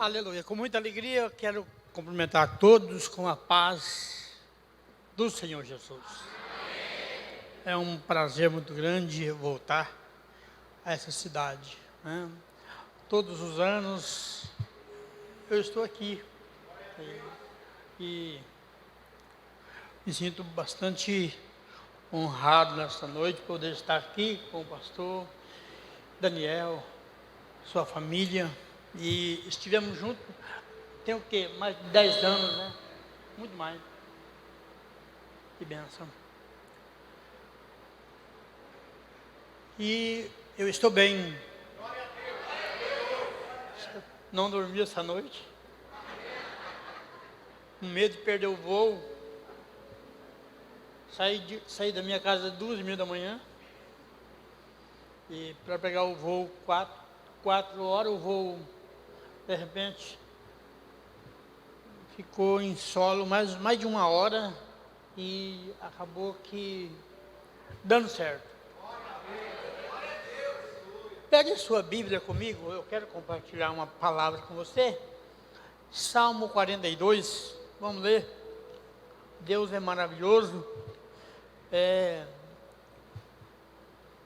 Aleluia. Com muita alegria, eu quero cumprimentar todos com a paz do Senhor Jesus. É um prazer muito grande voltar a essa cidade, né? Todos os anos eu estou aqui e me sinto bastante honrado nesta noite poder estar aqui com o pastor Daniel, sua família, e estivemos juntos, tem o quê? Mais de 10 anos, né? Muito mais. Que bênção. E eu estou bem. Não dormi essa noite. Com medo de perder o voo. Saí da minha casa às 2h30 da manhã. E para pegar o voo 4 horas, o voo de repente ficou em solo mais de 1 hora e acabou que dando certo. Pegue a sua Bíblia comigo, eu quero compartilhar uma palavra com você. Salmo 42, vamos ler. Deus é maravilhoso.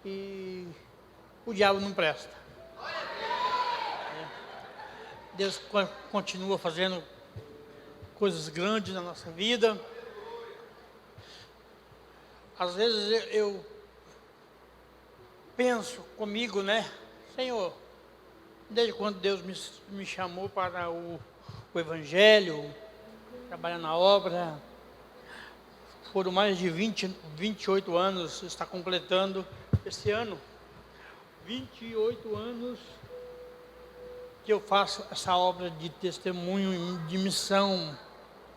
E o diabo não presta. Deus continua fazendo coisas grandes na nossa vida. Às vezes eu penso comigo, né? Senhor, desde quando Deus me chamou para o Evangelho, trabalhar na obra, foram mais de 28 anos, está completando esse ano, 28 anos que eu faço essa obra de testemunho, de missão,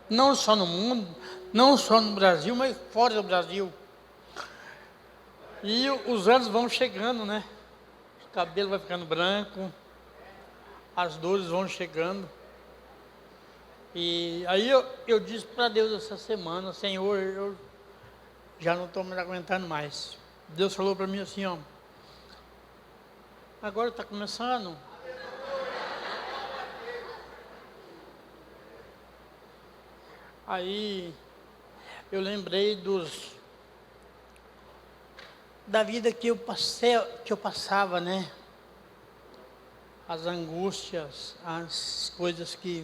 não só no mundo, não só no Brasil, mas fora do Brasil. E os anos vão chegando, né? O cabelo vai ficando branco, as dores vão chegando. E aí eu disse para Deus essa semana, Senhor, eu já não estou me aguentando mais. Deus falou para mim assim, ó, agora está começando. Aí eu lembrei da vida que eu passava, né? As angústias, as coisas que...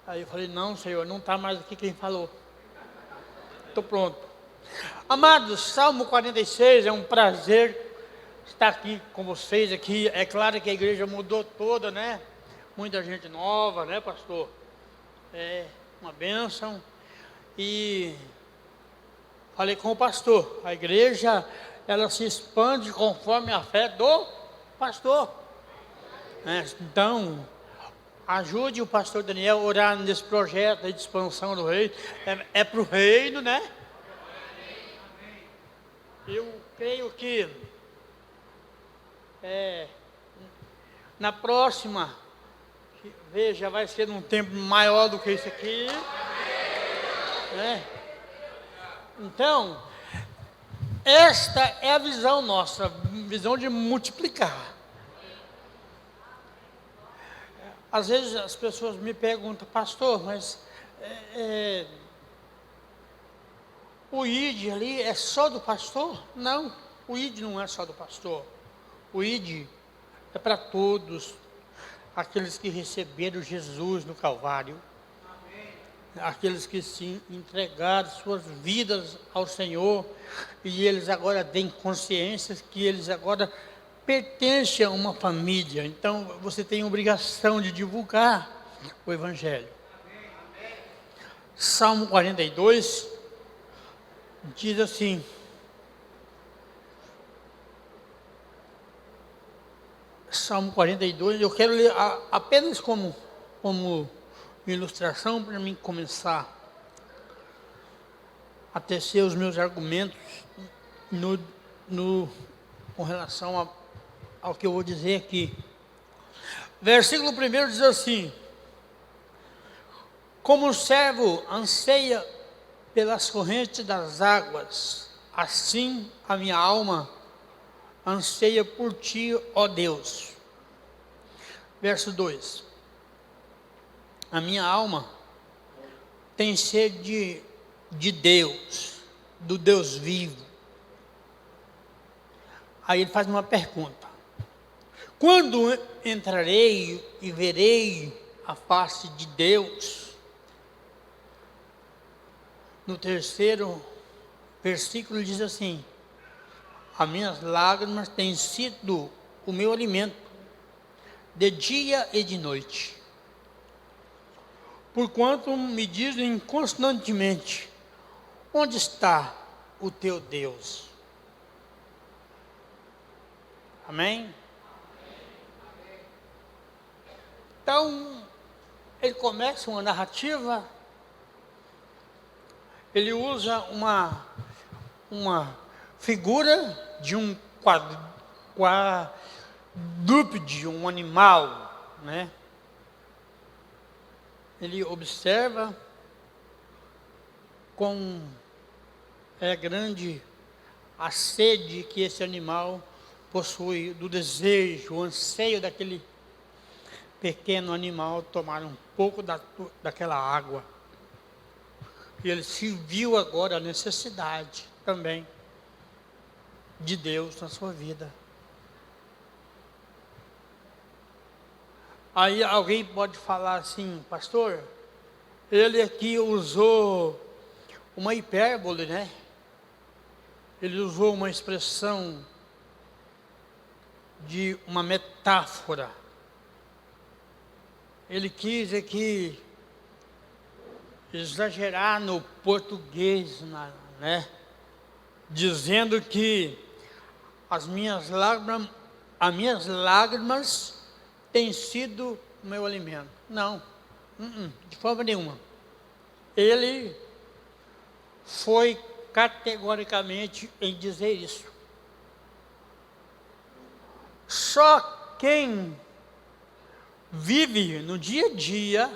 Aí eu falei, não, Senhor, não está mais aqui quem falou. Estou pronto. Amados, Salmo 46, é um prazer estar aqui com vocês aqui. É claro que a igreja mudou toda, né? Muita gente nova, né, pastor? É uma bênção. E falei com o pastor, a igreja, ela se expande conforme a fé do pastor. Então, ajude o pastor Daniel a orar nesse projeto de expansão do reino. É para o reino, né? Eu creio que na próxima, veja, vai ser num tempo maior do que isso aqui. Né? Então, esta é a visão nossa, visão de multiplicar. Às vezes as pessoas me perguntam, pastor, mas o ID ali é só do pastor? Não, o ID não é só do pastor. O ID é para todos aqueles que receberam Jesus no Calvário. Aqueles que se entregaram suas vidas ao Senhor e eles agora têm consciência que eles agora pertencem a uma família. Então você tem a obrigação de divulgar o Evangelho. Salmo 42 diz assim: Salmo 42, eu quero ler apenas como ilustração para mim começar a tecer os meus argumentos com relação ao que eu vou dizer aqui. Versículo 1 diz assim: como o servo anseia pelas correntes das águas, assim a minha alma anseia por ti, ó Deus. Verso 2. A minha alma tem sede de Deus, do Deus vivo. Aí ele faz uma pergunta: quando entrarei e verei a face de Deus? No terceiro versículo diz assim: as minhas lágrimas têm sido o meu alimento, de dia e de noite. Porquanto me dizem constantemente: onde está o teu Deus? Amém? Então, ele começa uma narrativa, ele usa uma figura de um quadrúpede, um animal, né? Ele observa com grande a sede que esse animal possui, do desejo, o anseio daquele pequeno animal tomar um pouco daquela água. E ele se viu agora a necessidade também de Deus na sua vida. Aí alguém pode falar assim: pastor, ele aqui usou uma hipérbole, né? Ele usou uma expressão de uma metáfora. Ele quis aqui exagerar no português, né? Dizendo que as minhas lágrimas têm sido o meu alimento. Não, de forma nenhuma. Ele foi categoricamente em dizer isso. Só quem vive no dia a dia,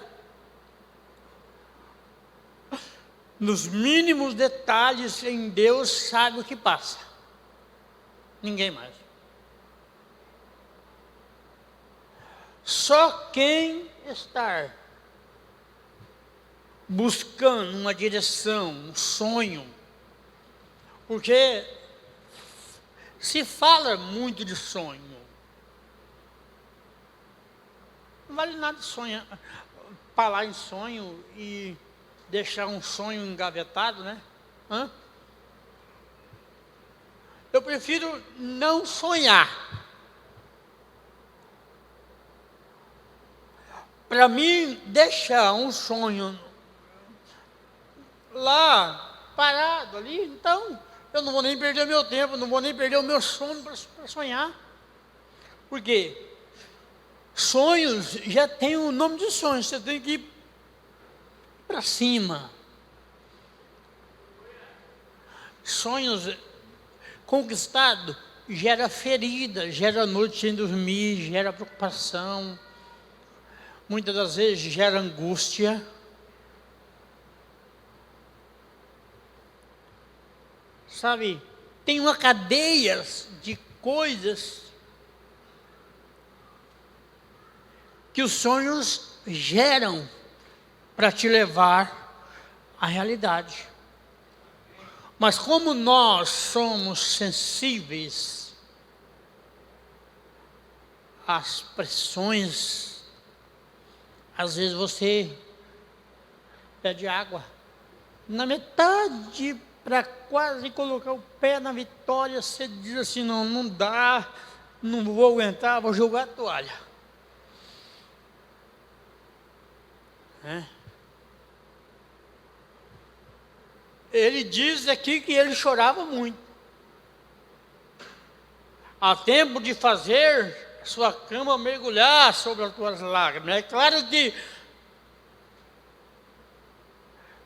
nos mínimos detalhes em Deus, sabe o que passa. Ninguém mais. Só quem está buscando uma direção, um sonho, porque se fala muito de sonho, não vale nada sonhar, falar em sonho e deixar um sonho engavetado, né? Eu prefiro não sonhar. Para mim, deixar um sonho lá, parado ali, então eu não vou nem perder meu tempo, não vou nem perder o meu sono para sonhar. Por quê? Sonhos já tem o nome de sonhos, você tem que ir para cima. Sonhos conquistados gera ferida, gera noite sem dormir, gera preocupação, muitas das vezes gera angústia. Sabe, tem uma cadeia de coisas que os sonhos geram para te levar à realidade. Mas como nós somos sensíveis às pressões, às vezes você pede água, na metade, para quase colocar o pé na vitória, você diz assim: não dá, não vou aguentar, vou jogar a toalha. Ele diz aqui que ele chorava muito. Há tempo de fazer sua cama mergulhar sobre as tuas lágrimas. É claro que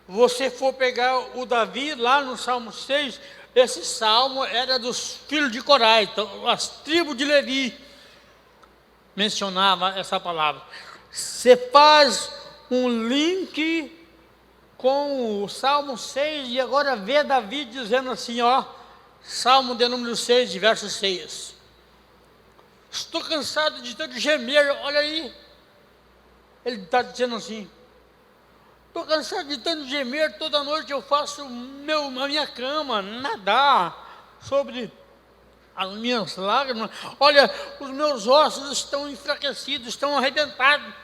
você for pegar o Davi lá no Salmo 6, esse salmo era dos filhos de Corá, então as tribos de Levi mencionava essa palavra. Você faz um link com o Salmo 6 e agora vê Davi dizendo assim, Salmo de número 6, verso 6. estou cansado de tanto gemer, olha aí. Ele está dizendo assim, estou cansado de tanto gemer, toda noite eu faço a minha cama, nadar sobre as minhas lágrimas. Olha, os meus ossos estão enfraquecidos, estão arrebentados.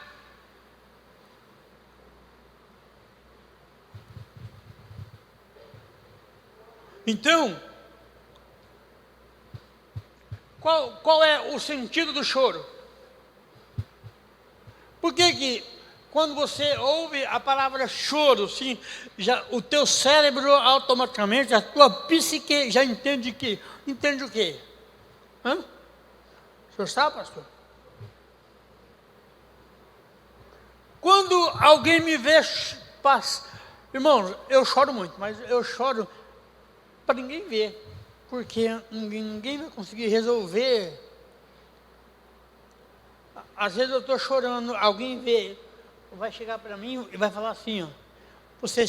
Então, qual é o sentido do choro? Por que quando você ouve a palavra choro, sim, já, o teu cérebro automaticamente, a tua psique já entende que? Entende o quê? Hã? O senhor sabe, pastor? Quando alguém me vê, irmãos, eu choro muito, mas eu choro para ninguém ver, porque ninguém vai conseguir resolver. Às vezes eu estou chorando, alguém vê, vai chegar para mim e vai falar assim, ó, você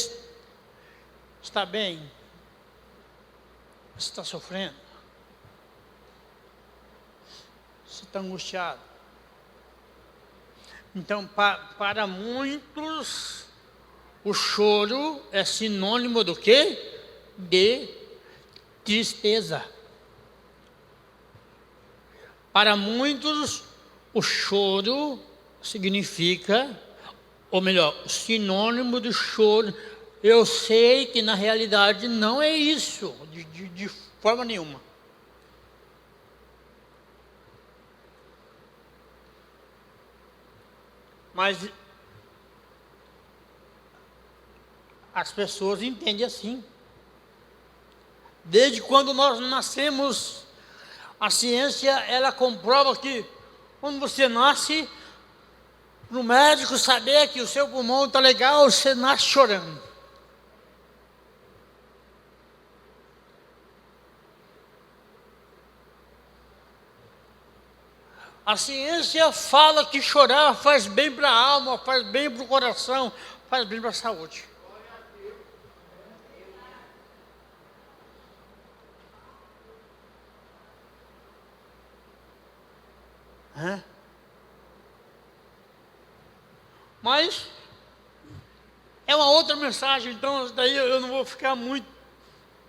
está bem? Você está sofrendo? Você está angustiado? Então, para muitos, o choro é sinônimo do quê? De tristeza. Para muitos, o choro significa, ou melhor, o sinônimo do choro. Eu sei que na realidade não é isso, de forma nenhuma. Mas as pessoas entendem assim. Desde quando nós nascemos, a ciência ela comprova que quando você nasce, para o médico saber que o seu pulmão está legal, você nasce chorando. A ciência fala que chorar faz bem para a alma, faz bem para o coração, faz bem para a saúde. Mas é uma outra mensagem, então daí eu não vou ficar muito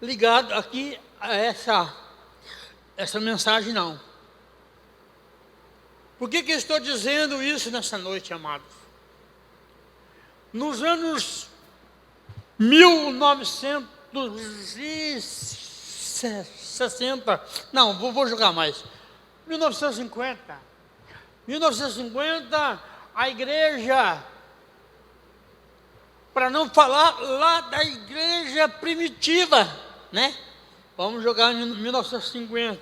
ligado aqui a essa mensagem não. Por que eu estou dizendo isso nessa noite, amados? Nos anos 1960, não, vou jogar mais, 1950, a igreja, para não falar lá da igreja primitiva, né? Vamos jogar em 1950.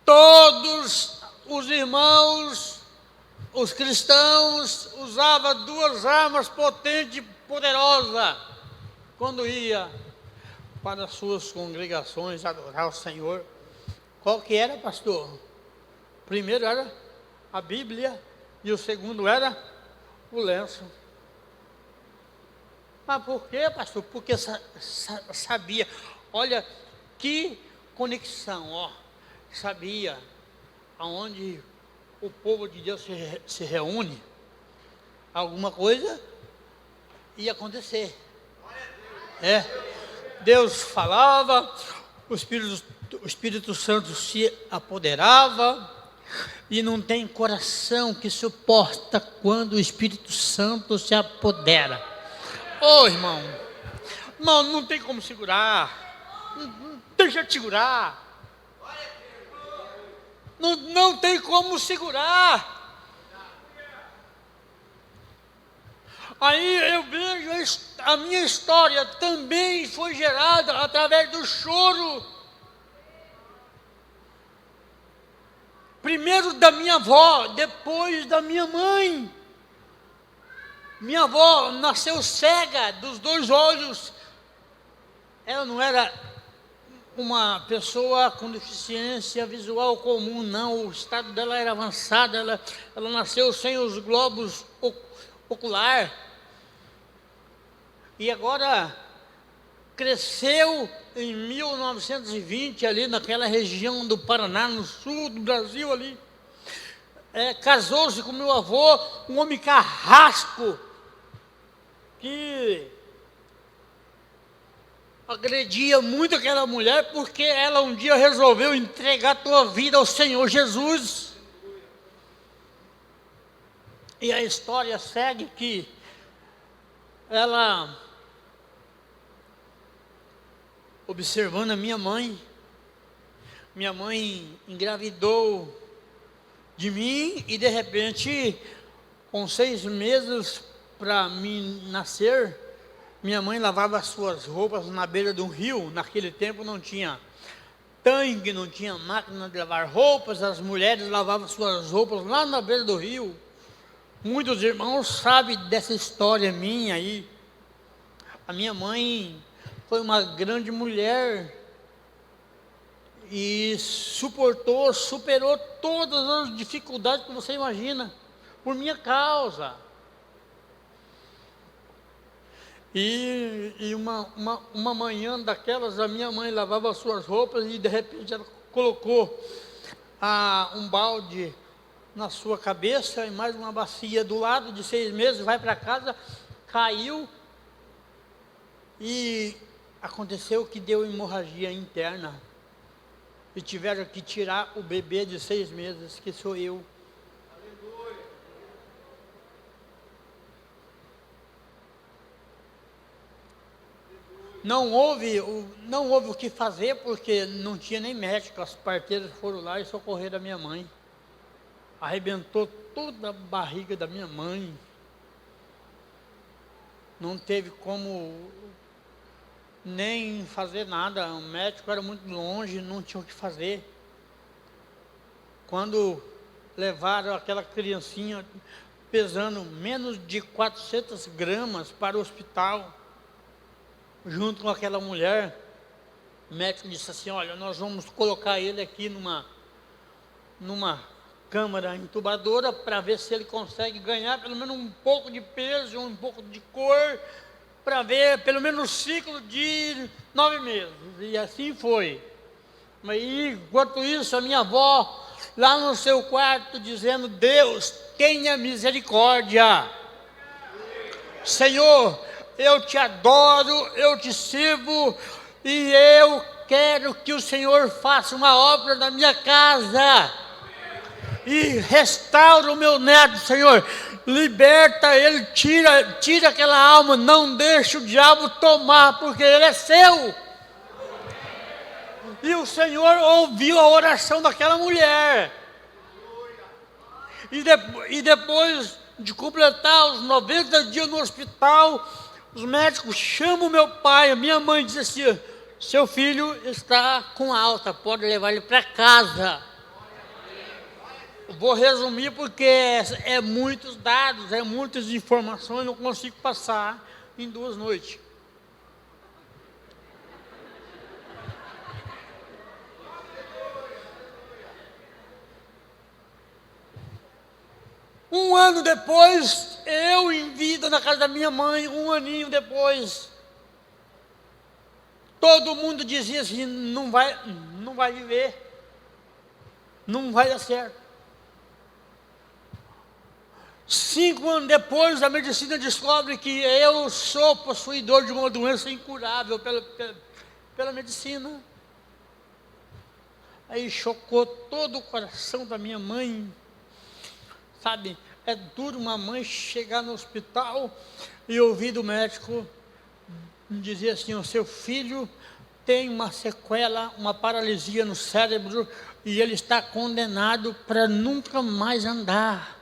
Todos os irmãos, os cristãos, usavam duas armas potentes e poderosas quando ia para as suas congregações adorar o Senhor. Qual que era, pastor? O primeiro era a Bíblia e o segundo era o lenço. Mas por quê, pastor? Porque sabia, olha que conexão, ó. Sabia aonde o povo de Deus se reúne, alguma coisa ia acontecer. Deus falava, o Espírito Santo se apoderava, e não tem coração que suporta quando o Espírito Santo se apodera. Ô irmão, não tem como segurar, deixa eu te segurar. Não tem como segurar. Aí eu vejo a minha história também foi gerada através do choro. Primeiro da minha avó, depois da minha mãe. Minha avó nasceu cega dos dois olhos. Ela não era uma pessoa com deficiência visual comum, não. O estado dela era avançado, ela nasceu sem os globos ocular. E agora cresceu em 1920, ali naquela região do Paraná, no sul do Brasil ali, casou-se com meu avô, um homem carrasco, que agredia muito aquela mulher, porque ela um dia resolveu entregar a tua vida ao Senhor Jesus. E a história segue que ela, observando a minha mãe engravidou de mim e de repente, com 6 meses para mim nascer, minha mãe lavava as suas roupas na beira do rio. Naquele tempo não tinha tanque, não tinha máquina de lavar roupas, as mulheres lavavam suas roupas lá na beira do rio. Muitos irmãos sabem dessa história minha aí. A minha mãe foi uma grande mulher e superou todas as dificuldades que você imagina, por minha causa. E uma manhã daquelas, a minha mãe lavava as suas roupas e de repente ela colocou um balde na sua cabeça e mais uma bacia do lado, de 6 meses, vai para casa, caiu e aconteceu que deu hemorragia interna e tiveram que tirar o bebê de 6 meses, que sou eu. Não houve o que fazer, porque não tinha nem médico. As parteiras foram lá e socorreram a minha mãe. Arrebentou toda a barriga da minha mãe. Não teve como nem fazer nada. O médico era muito longe, não tinha o que fazer. Quando levaram aquela criancinha pesando menos de 400 gramas para o hospital, junto com aquela mulher, o médico disse assim: olha, nós vamos colocar ele aqui numa câmara intubadora para ver se ele consegue ganhar pelo menos um pouco de peso, um pouco de cor, para ver pelo menos um ciclo de 9 meses. E assim foi. Mas enquanto isso, a minha avó, lá no seu quarto, dizendo: Deus, tenha misericórdia. Senhor, eu te adoro, eu te sirvo, e eu quero que o Senhor faça uma obra na minha casa, e restaura o meu neto, Senhor, liberta ele, tira aquela alma, não deixa o diabo tomar, porque ele é seu. E o Senhor ouviu a oração daquela mulher, e depois de completar os 90 dias no hospital, os médicos chamam meu pai, a minha mãe diz assim: seu filho está com alta, pode levar ele para casa. Vou resumir porque é muitos dados, é muitas informações, não consigo passar em 2 noites. Um ano depois, eu em vida na casa da minha mãe, 1 aninho depois, todo mundo dizia assim: não vai viver, não vai dar certo. 5 anos depois, a medicina descobre que eu sou possuidor de uma doença incurável pela medicina. Aí chocou todo o coração da minha mãe. Sabe, é duro uma mãe chegar no hospital e ouvir do médico dizer assim: o seu filho tem uma sequela, uma paralisia no cérebro, e ele está condenado para nunca mais andar.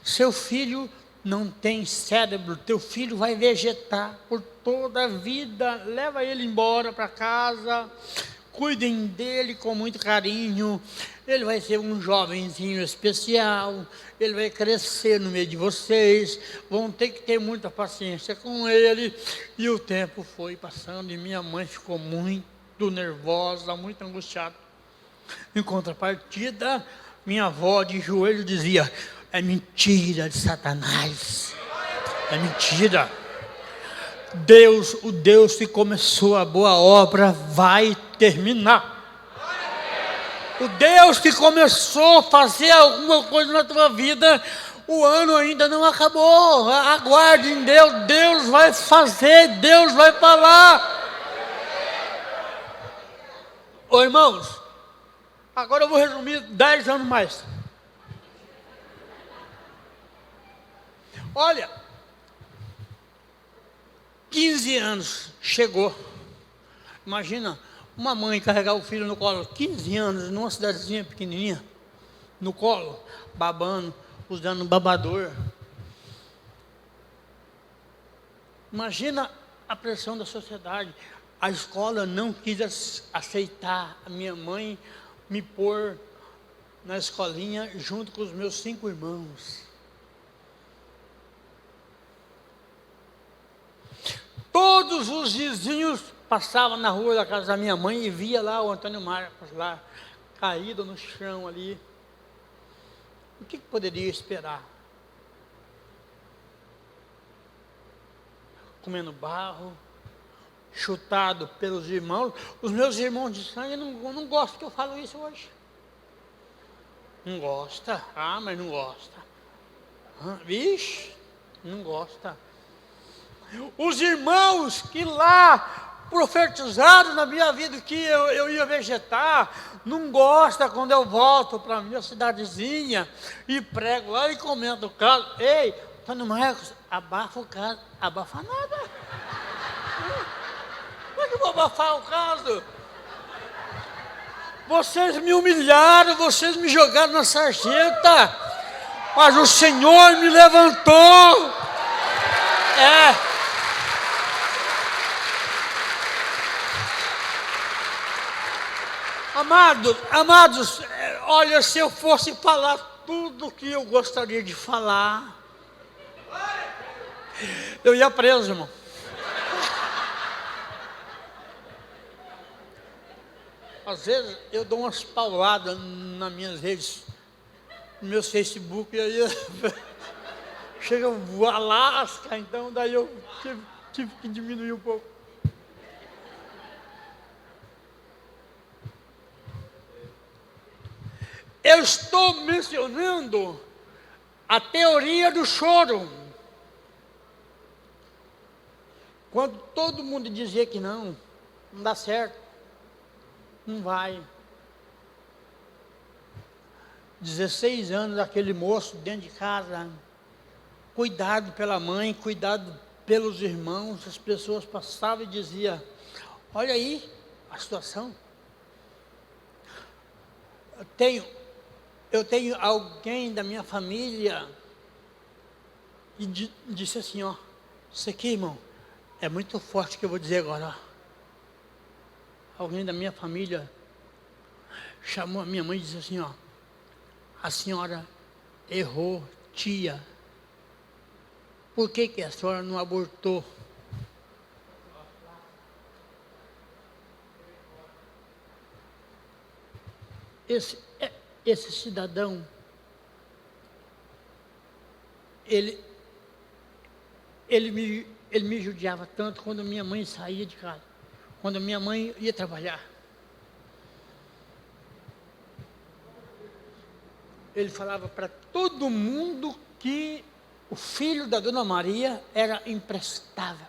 Seu filho não tem cérebro, teu filho vai vegetar por toda a vida, leva ele embora para casa, cuidem dele com muito carinho, ele vai ser um jovenzinho especial, ele vai crescer no meio de vocês, vão ter que ter muita paciência com ele. E o tempo foi passando e minha mãe ficou muito nervosa, muito angustiada. Em contrapartida, minha avó de joelho dizia: é mentira de Satanás, é mentira. Deus, o Deus que começou a boa obra, vai terminar. O Deus que começou a fazer alguma coisa na tua vida, o ano ainda não acabou. Aguarde em Deus, Deus vai fazer, Deus vai falar. Ô irmãos, agora eu vou resumir 10 anos mais. Olha, 15 anos chegou. Imagina uma mãe carregar o filho no colo, 15 anos, numa cidadezinha pequenininha, no colo, babando, usando babador. Imagina a pressão da sociedade. A escola não quis aceitar a minha mãe me pôr na escolinha junto com os meus 5 irmãos. Todos os vizinhos passavam na rua da casa da minha mãe e via lá o Antônio Marcos lá, caído no chão ali. O que poderia esperar? Comendo barro, chutado pelos irmãos. Os meus irmãos de sangue não gostam que eu falo isso hoje. Não gosta? Ah, mas não gosta. Vixe, não gosta. Os irmãos que lá profetizaram na minha vida que eu ia vegetar, não gosta quando eu volto para a minha cidadezinha e prego lá e comento o caso. Ei, Antônio Marcos, abafa o caso. Abafa nada. Como é que eu vou abafar o caso? Vocês me humilharam, vocês me jogaram na sarjeta, mas o Senhor me levantou. Amados, olha, se eu fosse falar tudo que eu gostaria de falar, eu ia preso, irmão. Às vezes eu dou umas pauladas nas minhas redes, no meu Facebook, e aí chega a lasca, então daí eu tive que diminuir um pouco. Eu estou mencionando a teoria do choro. Quando todo mundo dizia que não dá certo, não vai. 16 anos, aquele moço dentro de casa, cuidado pela mãe, cuidado pelos irmãos, as pessoas passavam e diziam, olha aí a situação. Eu tenho alguém da minha família e disse assim, ó, isso aqui, irmão, é muito forte o que eu vou dizer agora, ó. Alguém da minha família chamou a minha mãe e disse assim, ó, a senhora errou, tia. Por que a senhora não abortou? Esse cidadão, ele me judiava tanto quando minha mãe saía de casa, quando minha mãe ia trabalhar. Ele falava para todo mundo que o filho da Dona Maria era imprestável,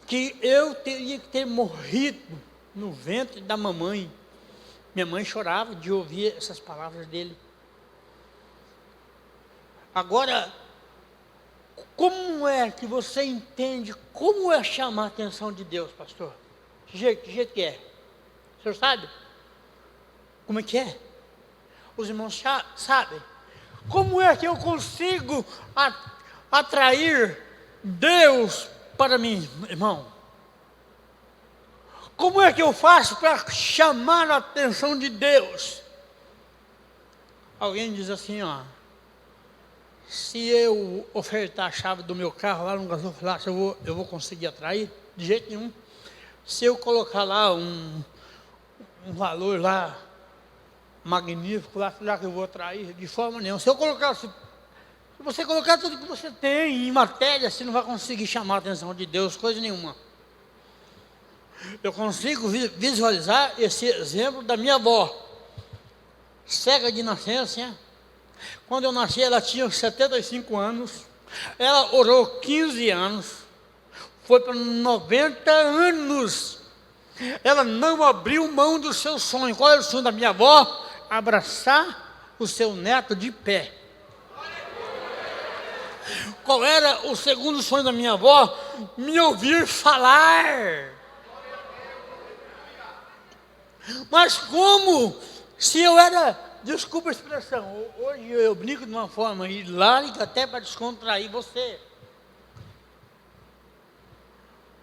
que eu teria que ter morrido no ventre da mamãe. Minha mãe chorava de ouvir essas palavras dele. Agora, como é que você entende, como é chamar a atenção de Deus, pastor? Que jeito que é? O senhor sabe? Como é que é? Os irmãos sabem? Como é que eu consigo atrair Deus para mim, irmão? Como é que eu faço para chamar a atenção de Deus? Alguém diz assim, ó, se eu ofertar a chave do meu carro lá no gasofilácio, eu vou conseguir atrair? De jeito nenhum. Se eu colocar lá um valor lá magnífico, lá que eu vou atrair? De forma nenhuma. Se eu colocar Você colocar tudo que você tem em matéria, você não vai conseguir chamar a atenção de Deus, coisa nenhuma. Eu consigo visualizar esse exemplo da minha avó, cega de nascença. Quando eu nasci, ela tinha 75 anos, ela orou 15 anos, foi para 90 anos. Ela não abriu mão do seu sonho. Qual era o sonho da minha avó? Abraçar o seu neto de pé. Qual era o segundo sonho da minha avó? Me ouvir falar. Mas como? Se eu era, desculpa a expressão, hoje eu brinco de uma forma hilárica até para descontrair você.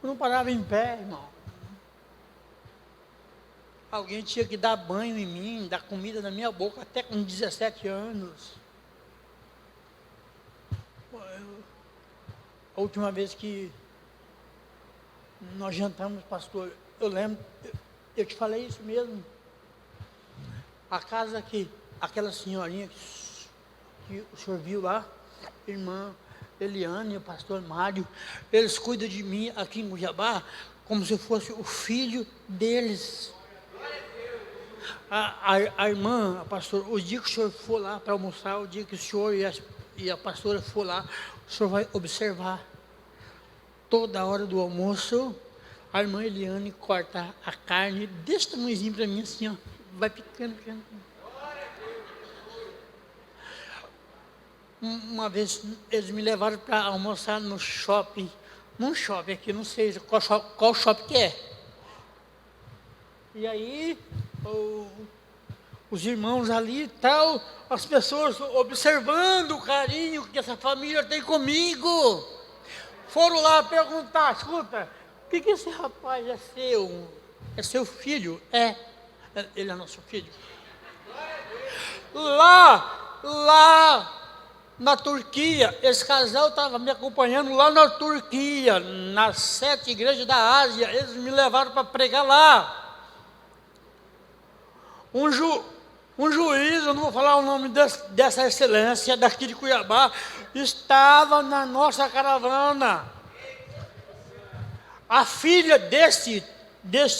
Eu não parava em pé, irmão. Alguém tinha que dar banho em mim, dar comida na minha boca, até com 17 anos. A última vez que nós jantamos, pastor, eu lembro, eu te falei isso mesmo. A casa que, aquela senhorinha que o senhor viu lá, irmã Eliane e o pastor Mário, eles cuidam de mim aqui em Cuiabá como se eu fosse o filho deles. A irmã, a pastora, o dia que o senhor for lá para almoçar, o dia que o senhor e a pastora for lá, o senhor vai observar. Toda hora do almoço, a irmã Eliane corta a carne desse tamanhozinho para mim, assim, ó, vai picando. Uma vez eles me levaram para almoçar no shopping, num shopping aqui, não sei qual shopping que é. E aí, os irmãos ali e tal, as pessoas observando o carinho que essa família tem comigo, foram lá perguntar, escuta, o que esse rapaz é seu? É seu filho? Ele é nosso filho. Lá na Turquia, esse casal estava me acompanhando lá na Turquia, nas 7 igrejas da Ásia, eles me levaram para pregar lá. Um juiz, eu não vou falar o nome dessa excelência daqui de Cuiabá, estava na nossa caravana. A filha desse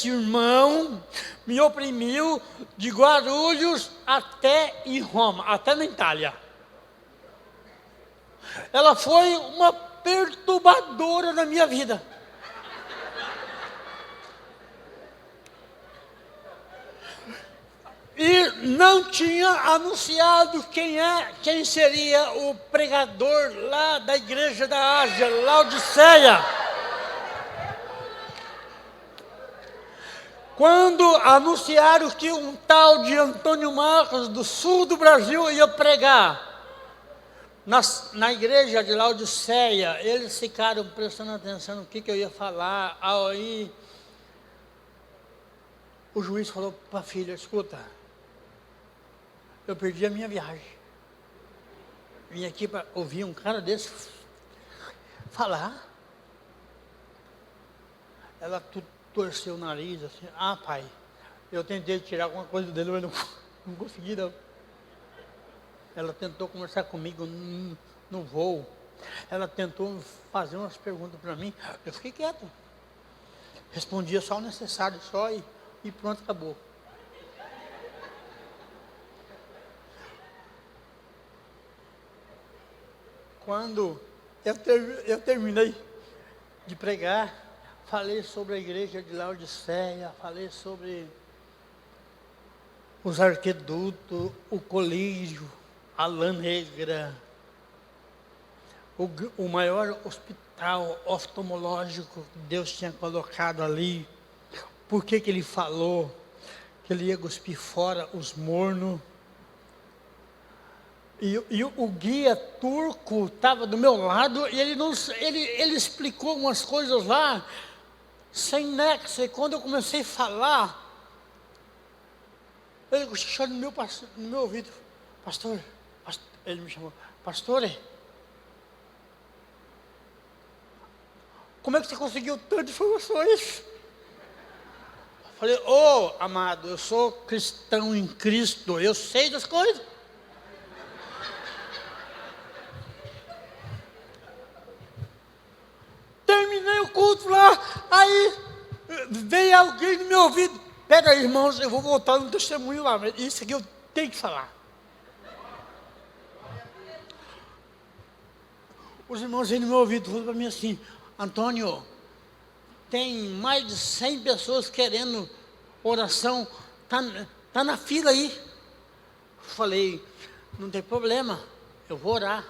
irmão me oprimiu de Guarulhos até em Roma, até na Itália. Ela foi uma perturbadora na minha vida. E não tinha anunciado quem seria o pregador lá da igreja da Ásia, Laodiceia. Quando anunciaram que um tal de Antônio Marcos, do sul do Brasil, ia pregar na igreja de Laodiceia, eles ficaram prestando atenção no que eu ia falar. Aí o juiz falou para a filha, escuta, eu perdi a minha viagem. Vim aqui para ouvir um cara desse falar. Ela torceu o nariz assim, pai, eu tentei tirar alguma coisa dele, mas não consegui não. Ela tentou conversar comigo no voo. Ela tentou fazer umas perguntas para mim, eu fiquei quieto. Respondia só o necessário, e pronto, acabou. Quando eu terminei de pregar, falei sobre a igreja de Laodiceia, falei sobre os arquedutos, o colírio, a lã negra, o maior hospital oftalmológico que Deus tinha colocado ali. Por que ele falou que ele ia cuspir fora os mornos? E o guia turco estava do meu lado e ele explicou umas coisas lá, sem nexo. E quando eu comecei a falar, ele cochichou no meu ouvido, pastor, ele me chamou, pastor, como é que você conseguiu tantas informações? Eu falei, amado, eu sou cristão em Cristo, eu sei das coisas. veio alguém no meu ouvido. Pera aí, irmãos, eu vou voltar no testemunho lá, mas isso aqui eu tenho que falar. Os irmãos veio no meu ouvido, falaram para mim assim: Antônio, tem mais de 100 pessoas querendo oração, tá na fila aí. Falei, não tem problema, eu vou orar.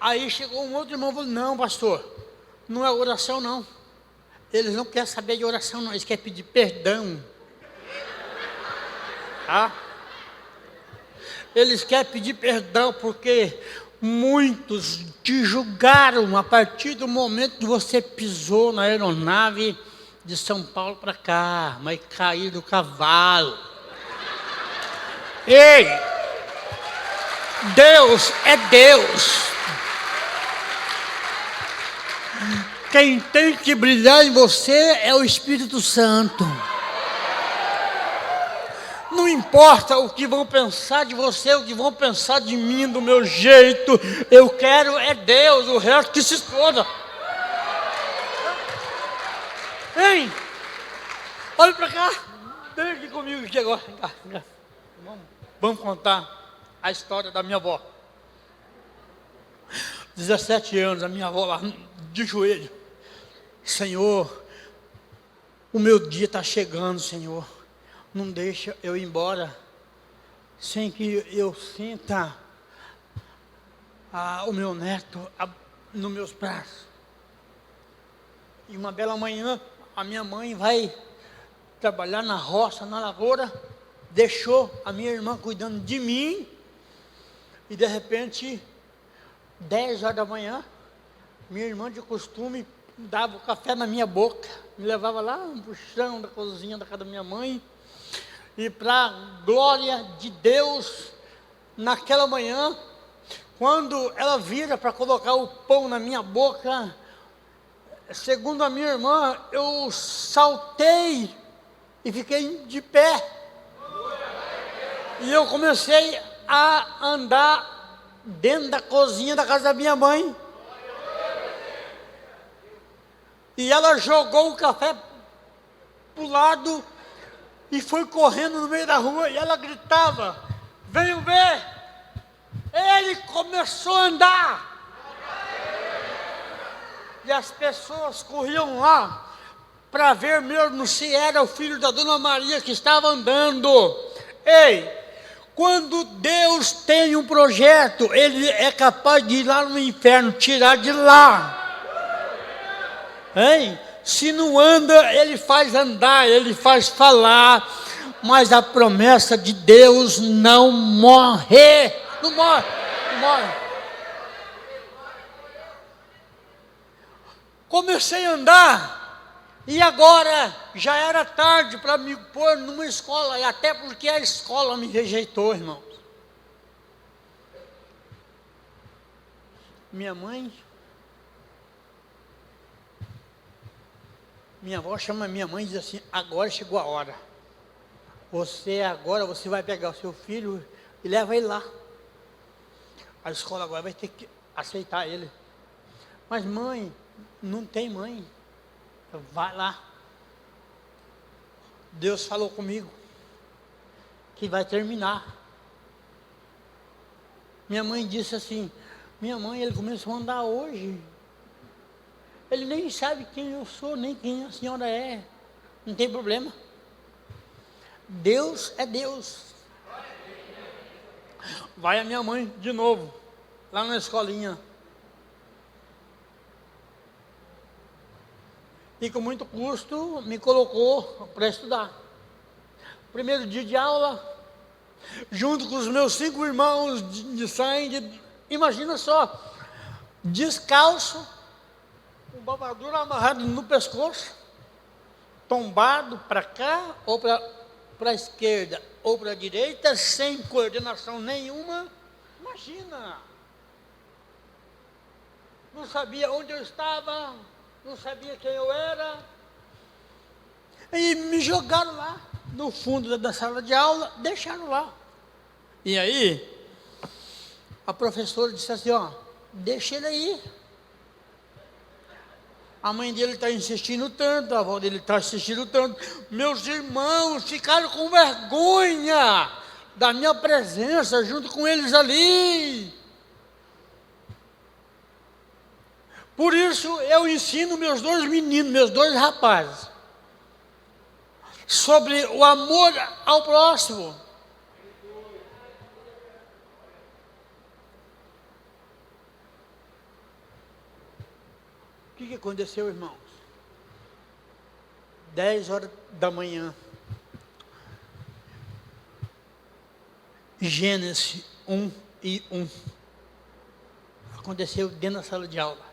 Aí chegou um outro irmão e falou: não, pastor, não é oração não. Eles não querem saber de oração não, eles querem pedir perdão. Tá? Eles querem pedir perdão porque muitos te julgaram a partir do momento que você pisou na aeronave de São Paulo para cá, mas caiu do cavalo. Ei, Deus é Deus. Quem tem que brilhar em você é o Espírito Santo. Não importa o que vão pensar de você, o que vão pensar de mim, do meu jeito. Eu quero é Deus, o resto que se exploda. Hein? Olha para cá. Vem aqui comigo aqui agora. Vem cá, vem cá. Vamos contar a história da minha avó. 17 anos, a minha avó lá de joelho. Senhor, o meu dia está chegando, Senhor. Não deixa eu ir embora sem que eu sinta o meu neto nos meus braços. E uma bela manhã, a minha mãe vai trabalhar na roça, na lavoura, deixou a minha irmã cuidando de mim, e de repente, 10 horas da manhã, minha irmã de costume dava o café na minha boca, me levava lá no chão da cozinha da casa da minha mãe, e para glória de Deus, naquela manhã, quando ela vira para colocar o pão na minha boca, segundo a minha irmã, eu saltei e fiquei de pé. E eu comecei a andar dentro da cozinha da casa da minha mãe. E ela jogou o café para o lado e foi correndo no meio da rua, e ela gritava: venham ver! Ele começou a andar. E as pessoas corriam lá para ver mesmo se era o filho da Dona Maria que estava andando. Ei, quando Deus tem um projeto, Ele é capaz de ir lá no inferno, tirar de lá. Hein? Se não anda, Ele faz andar, Ele faz falar, mas a promessa de Deus não morre. Não morre, não morre. Comecei a andar, e agora já era tarde para me pôr numa escola, e até porque a escola me rejeitou, irmãos. Minha avó chama minha mãe e diz assim: agora chegou a hora. Você vai pegar o seu filho e leva ele lá. A escola agora vai ter que aceitar ele. Mas mãe, não tem mãe. Vai lá. Deus falou comigo que vai terminar. Minha mãe disse assim: minha mãe, ele começou a andar hoje. Ele nem sabe quem eu sou, nem quem a senhora é. Não tem problema. Deus é Deus. Vai a minha mãe de novo, lá na escolinha. E com muito custo me colocou para estudar. Primeiro dia de aula, junto com os meus 5 irmãos de sangue, imagina só, descalço, com babadura amarrado no pescoço, tombado para cá ou para a esquerda ou para a direita, sem coordenação nenhuma. Imagina! Não sabia onde eu estava, não sabia quem eu era, e me jogaram lá no fundo da sala de aula, deixaram lá. E aí, a professora disse assim: ó, deixa ele aí. A mãe dele está insistindo tanto, a avó dele está insistindo tanto. Meus irmãos ficaram com vergonha da minha presença junto com eles ali. Por isso eu ensino meus dois meninos, meus dois rapazes, sobre o amor ao próximo. O que aconteceu, irmãos? 10 horas da manhã. Gênesis 1:1. Aconteceu dentro da sala de aula.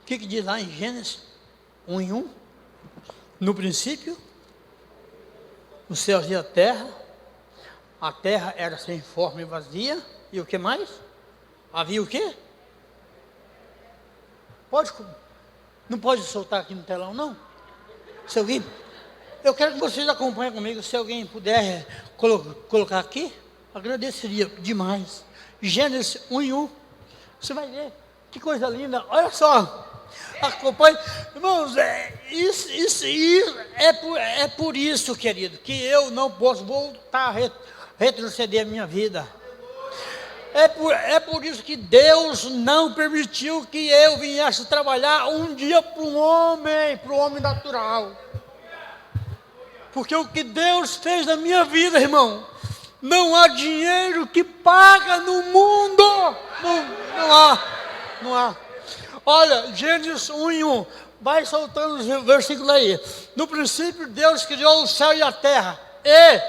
O que diz lá em Gênesis 1:1? No princípio, os céus e a terra era sem forma e vazia, e o que mais? Havia o quê? Não pode soltar aqui no telão, não? Se alguém, eu quero que vocês acompanhem comigo, se alguém puder colocar aqui, agradeceria demais. Gênesis 1:1, você vai ver, que coisa linda, olha só. Acompanhe, irmãos, isso é por isso, querido, que eu não posso voltar a retroceder a minha vida. É por isso que Deus não permitiu que eu viesse trabalhar um dia para o homem natural. Porque o que Deus fez na minha vida, irmão, não há dinheiro que paga no mundo. Não há. Olha, Gênesis 1:1, vai soltando os versículos aí. No princípio, Deus criou o céu e a terra. E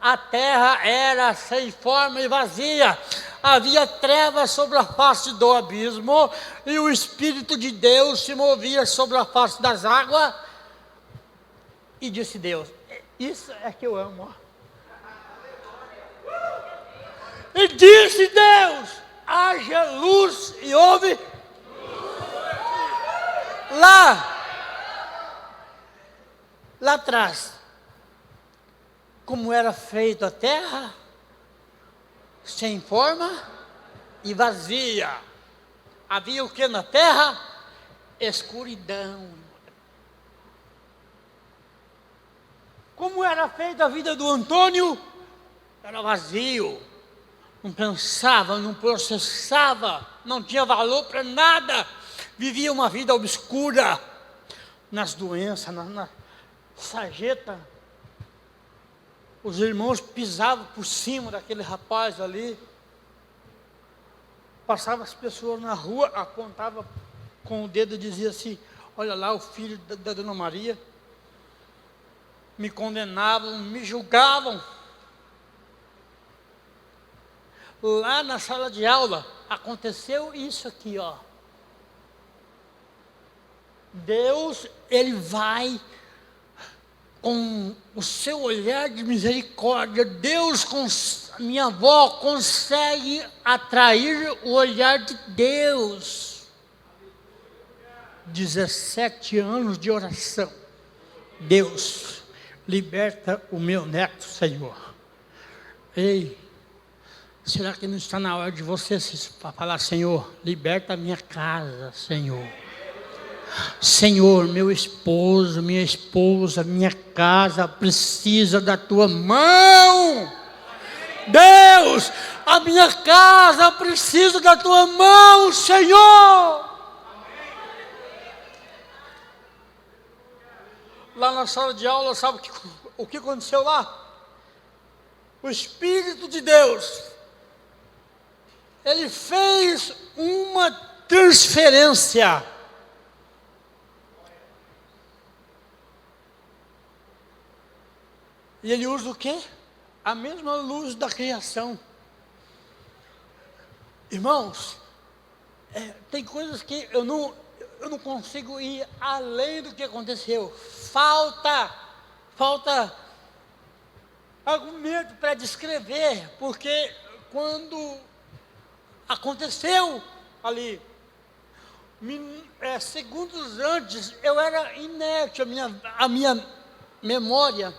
a terra era sem forma e vazia. Havia trevas sobre a face do abismo, e o Espírito de Deus se movia sobre a face das águas. E disse Deus, isso é que eu amo. E disse Deus, haja luz, e houve lá atrás, como era feita a terra, sem forma e vazia. Havia o que na terra? Escuridão. Como era feita a vida do Antônio? Era vazio. Não pensava, não processava, não tinha valor para nada. Vivia uma vida obscura, nas doenças, na sarjeta. Os irmãos pisavam por cima daquele rapaz ali. Passavam as pessoas na rua, apontavam com o dedo e dizia assim, olha lá o filho da Dona Maria. Me condenavam, me julgavam. Lá na sala de aula, aconteceu isso aqui, ó. Deus, Ele vai com o seu olhar de misericórdia. Deus, minha avó, consegue atrair o olhar de Deus. 17 anos de oração. Deus, liberta o meu neto, Senhor. Ei, será que não está na hora de você falar, Senhor, liberta a minha casa, Senhor. Senhor, meu esposo, minha esposa, minha casa precisa da tua mão. Deus, a minha casa precisa da tua mão, Senhor. Lá na sala de aula, sabe o que aconteceu lá? O Espírito de Deus, Ele fez uma transferência. E Ele usa o quê? A mesma luz da criação. Irmãos, tem coisas que eu não consigo ir além do que aconteceu. Falta argumento para descrever, porque quando aconteceu ali, segundos antes, eu era inerte, a minha memória,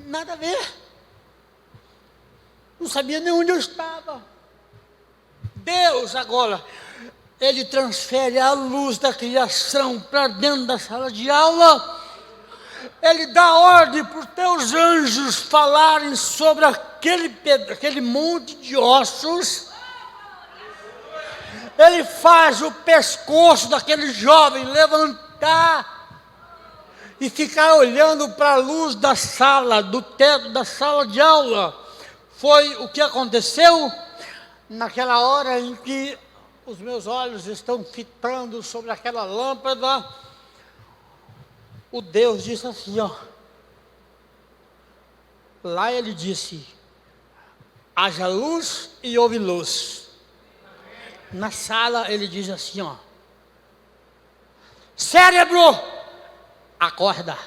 nada a ver. Não sabia nem onde eu estava. Deus agora, Ele transfere a luz da criação para dentro da sala de aula. Ele dá ordem para os teus anjos falarem sobre aquele monte de ossos. Ele faz o pescoço daquele jovem levantar e ficar olhando para a luz da sala, do teto da sala de aula. Foi o que aconteceu naquela hora em que os meus olhos estão fitando sobre aquela lâmpada. O Deus disse assim, ó. Lá ele disse, haja luz e houve luz. Na sala ele diz assim, ó. Cérebro, acorda.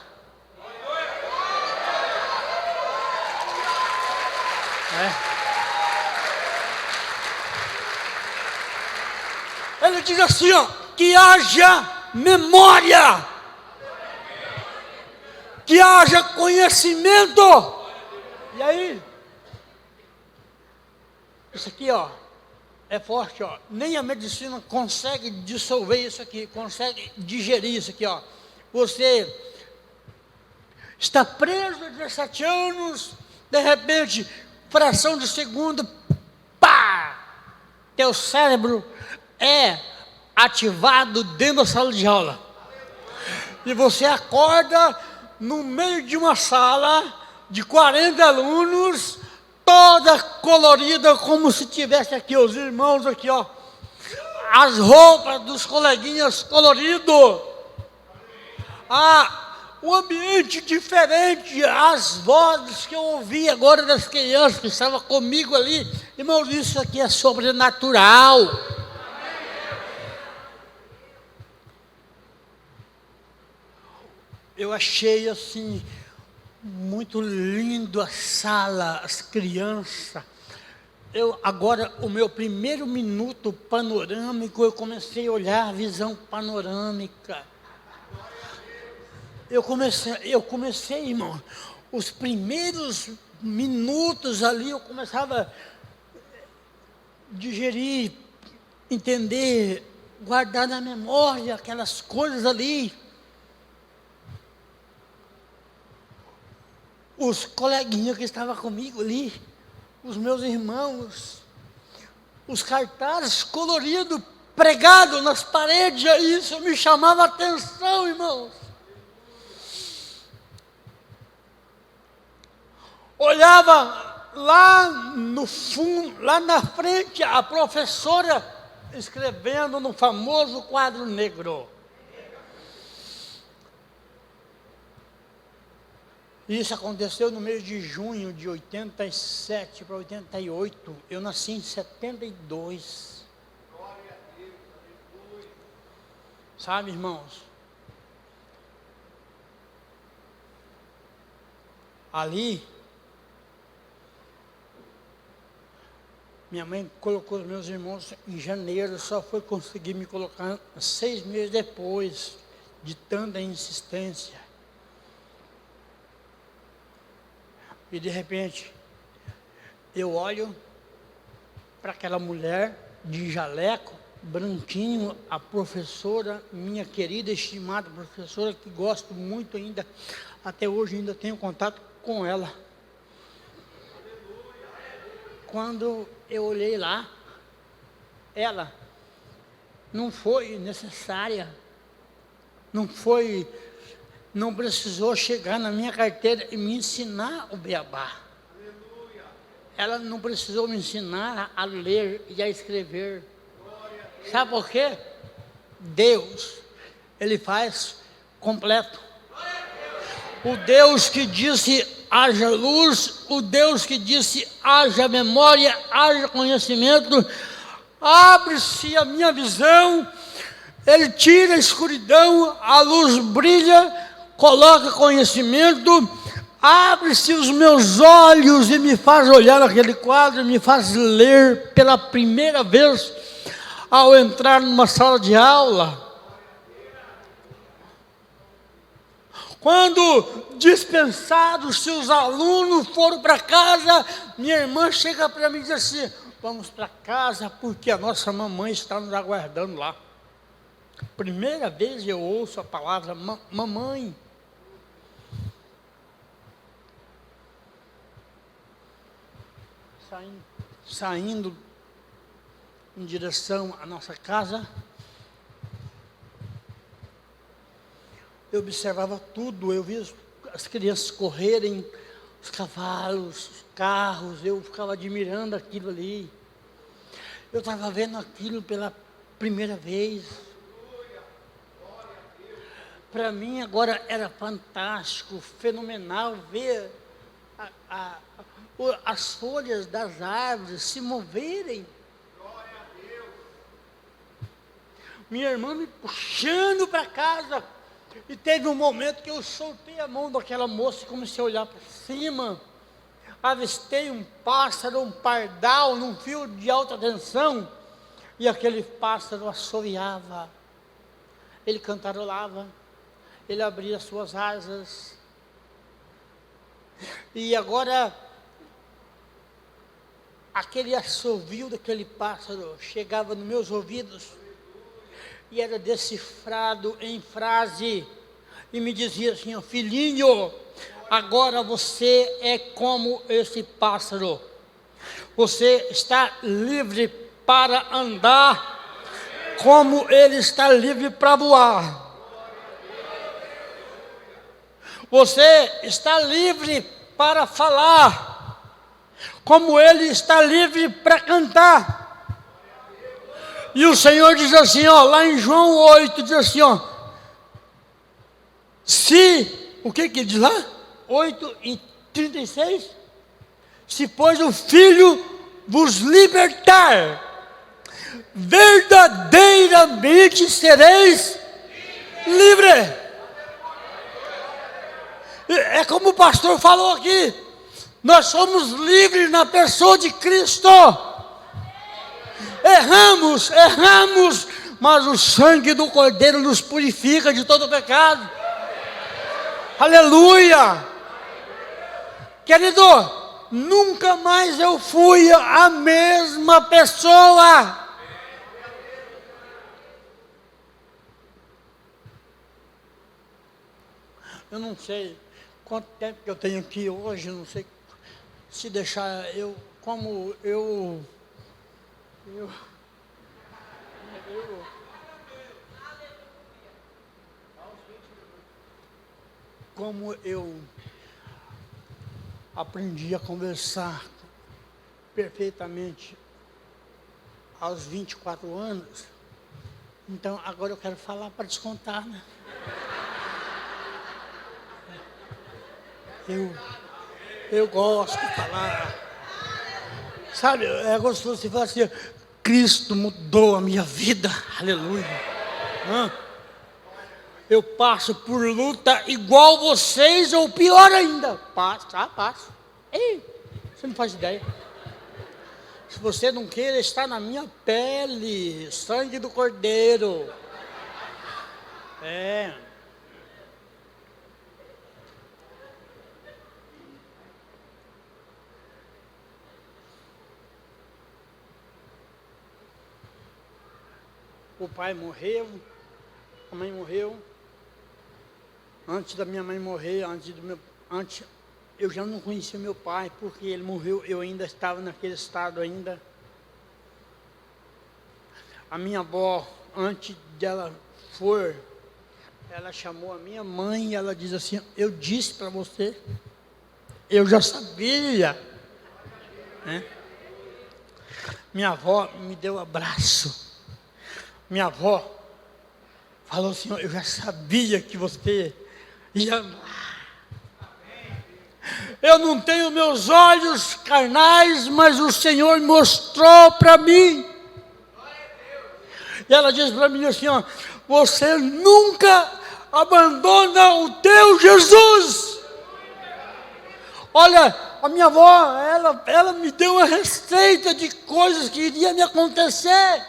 Ele diz assim, ó, que haja memória. Que haja conhecimento. E aí? Isso aqui, ó, é forte, ó. Nem a medicina consegue dissolver isso aqui, consegue digerir isso aqui, ó. Você está preso há 17 anos, de repente, fração de segundo, pá! Teu cérebro é ativado dentro da sala de aula. E você acorda no meio de uma sala de 40 alunos, toda colorida, como se tivesse aqui os irmãos aqui, ó. As roupas dos coleguinhas colorido. O ambiente diferente, as vozes que eu ouvi agora das crianças que estavam comigo ali. Irmãos, isso aqui é sobrenatural. Eu achei assim, muito lindo a sala, as crianças. Agora, o meu primeiro minuto panorâmico, eu comecei a olhar a visão panorâmica. Eu comecei, irmão, os primeiros minutos ali, eu começava a digerir, entender, guardar na memória aquelas coisas ali. Os coleguinhas que estavam comigo ali, os meus irmãos, os cartazes coloridos, pregados nas paredes, isso me chamava a atenção, irmãos. Olhava lá no fundo, lá na frente, a professora escrevendo no famoso quadro negro. Isso aconteceu no mês de junho de 87 para 88. Eu nasci em 72. Sabe, irmãos? Ali, minha mãe colocou os meus irmãos em janeiro, só foi conseguir me colocar 6 meses depois de tanta insistência. E de repente, eu olho para aquela mulher de jaleco, branquinho, a professora, minha querida, estimada professora, que gosto muito ainda, até hoje ainda tenho contato com ela. Quando eu olhei lá, ela não foi necessária, não precisou chegar na minha carteira e me ensinar o beabá. Ela não precisou me ensinar a ler e a escrever. Sabe por quê? Deus, Ele faz completo. O Deus que disse haja luz, o Deus que disse haja memória, haja conhecimento, abre-se a minha visão, Ele tira a escuridão, a luz brilha, coloca conhecimento, abre-se os meus olhos e me faz olhar aquele quadro, me faz ler pela primeira vez ao entrar numa sala de aula. Quando dispensados, seus alunos foram para casa, minha irmã chega para mim e diz assim: vamos para casa porque a nossa mamãe está nos aguardando lá. Primeira vez eu ouço a palavra mamãe. Saindo em direção à nossa casa, eu observava tudo, eu via as crianças correrem, os cavalos, os carros, eu ficava admirando aquilo ali. Eu estava vendo aquilo pela primeira vez. Para mim agora era fantástico, fenomenal ver as folhas das árvores se moverem. Minha irmã me puxando para casa. E teve um momento que eu soltei a mão daquela moça e comecei a olhar para cima. Avistei um pássaro, um pardal, num fio de alta tensão. E aquele pássaro assoviava. Ele cantarolava. Ele abria suas asas. E agora, aquele assovio daquele pássaro chegava nos meus ouvidos. E era decifrado em frase, e me dizia assim: filhinho, agora você é como esse pássaro, você está livre para andar, como ele está livre para voar, você está livre para falar, como ele está livre para cantar. E o Senhor diz assim, ó, lá em João 8, diz assim, ó, o que diz lá? 8:36, se pois o Filho vos libertar, verdadeiramente sereis livres. É como o pastor falou aqui, nós somos livres na pessoa de Cristo. Erramos, mas o sangue do Cordeiro nos purifica de todo pecado. Aleluia! Querido, nunca mais eu fui a mesma pessoa. Eu não sei quanto tempo que eu tenho aqui hoje, não sei se deixar como eu aprendi a conversar perfeitamente aos 24 anos, então agora eu quero falar para descontar, né? Eu gosto de falar, sabe, é gostoso você falar assim, Cristo mudou a minha vida, aleluia. Eu passo por luta igual vocês, ou pior ainda, passo. Ei, você não faz ideia. Se você não queira estar na minha pele, sangue do Cordeiro. O pai morreu, a mãe morreu. Antes da minha mãe morrer, antes eu já não conhecia meu pai, porque ele morreu, eu ainda estava naquele estado ainda. A minha avó, antes dela ela chamou a minha mãe e ela diz assim, eu disse para você, eu já sabia, né? Minha avó me deu um abraço. Minha avó falou assim, eu já sabia que você ia amar. Eu não tenho meus olhos carnais, mas o Senhor mostrou para mim. E ela disse para mim assim, ó, você nunca abandona o teu Jesus. Olha, a minha avó, ela me deu uma receita de coisas que iria me acontecer.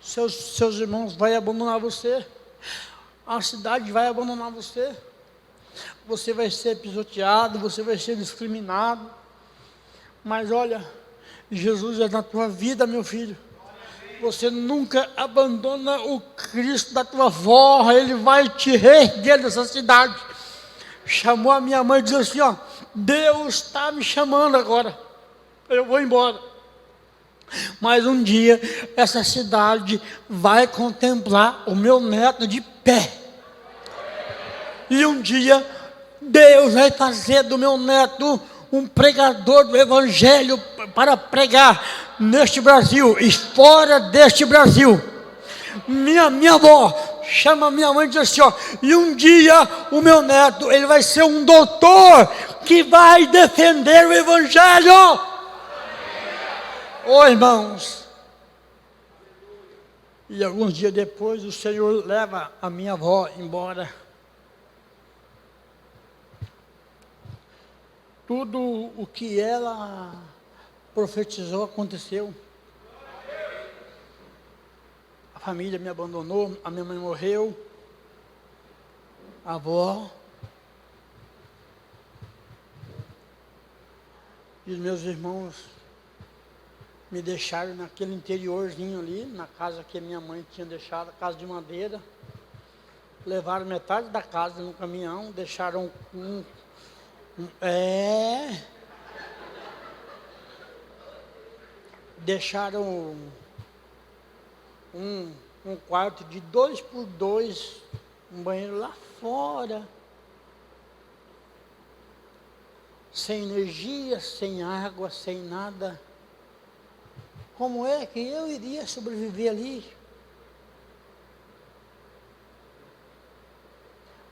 Seus irmãos vão abandonar você, a cidade vai abandonar você, você vai ser pisoteado, você vai ser discriminado, mas olha, Jesus é na tua vida, meu filho. Você nunca abandona o Cristo da tua avó, Ele vai te reerguer dessa cidade. Chamou a minha mãe e disse assim, ó, Deus está me chamando agora, eu vou embora. Mas um dia, essa cidade vai contemplar o meu neto de pé. E um dia, Deus vai fazer do meu neto um pregador do Evangelho para pregar neste Brasil e fora deste Brasil. Minha avó chama minha mãe e diz assim, ó, e um dia o meu neto, ele vai ser um doutor que vai defender o Evangelho. Ô irmãos, e alguns dias depois o Senhor leva a minha avó embora. Tudo o que ela profetizou aconteceu. A família me abandonou, a minha mãe morreu, a avó. E os meus irmãos me deixaram naquele interiorzinho ali, na casa que a minha mãe tinha deixado, casa de madeira. Levaram metade da casa no caminhão, deixaram deixaram um quarto de 2 por 2, um banheiro lá fora, sem energia, sem água, sem nada. Como é que eu iria sobreviver ali?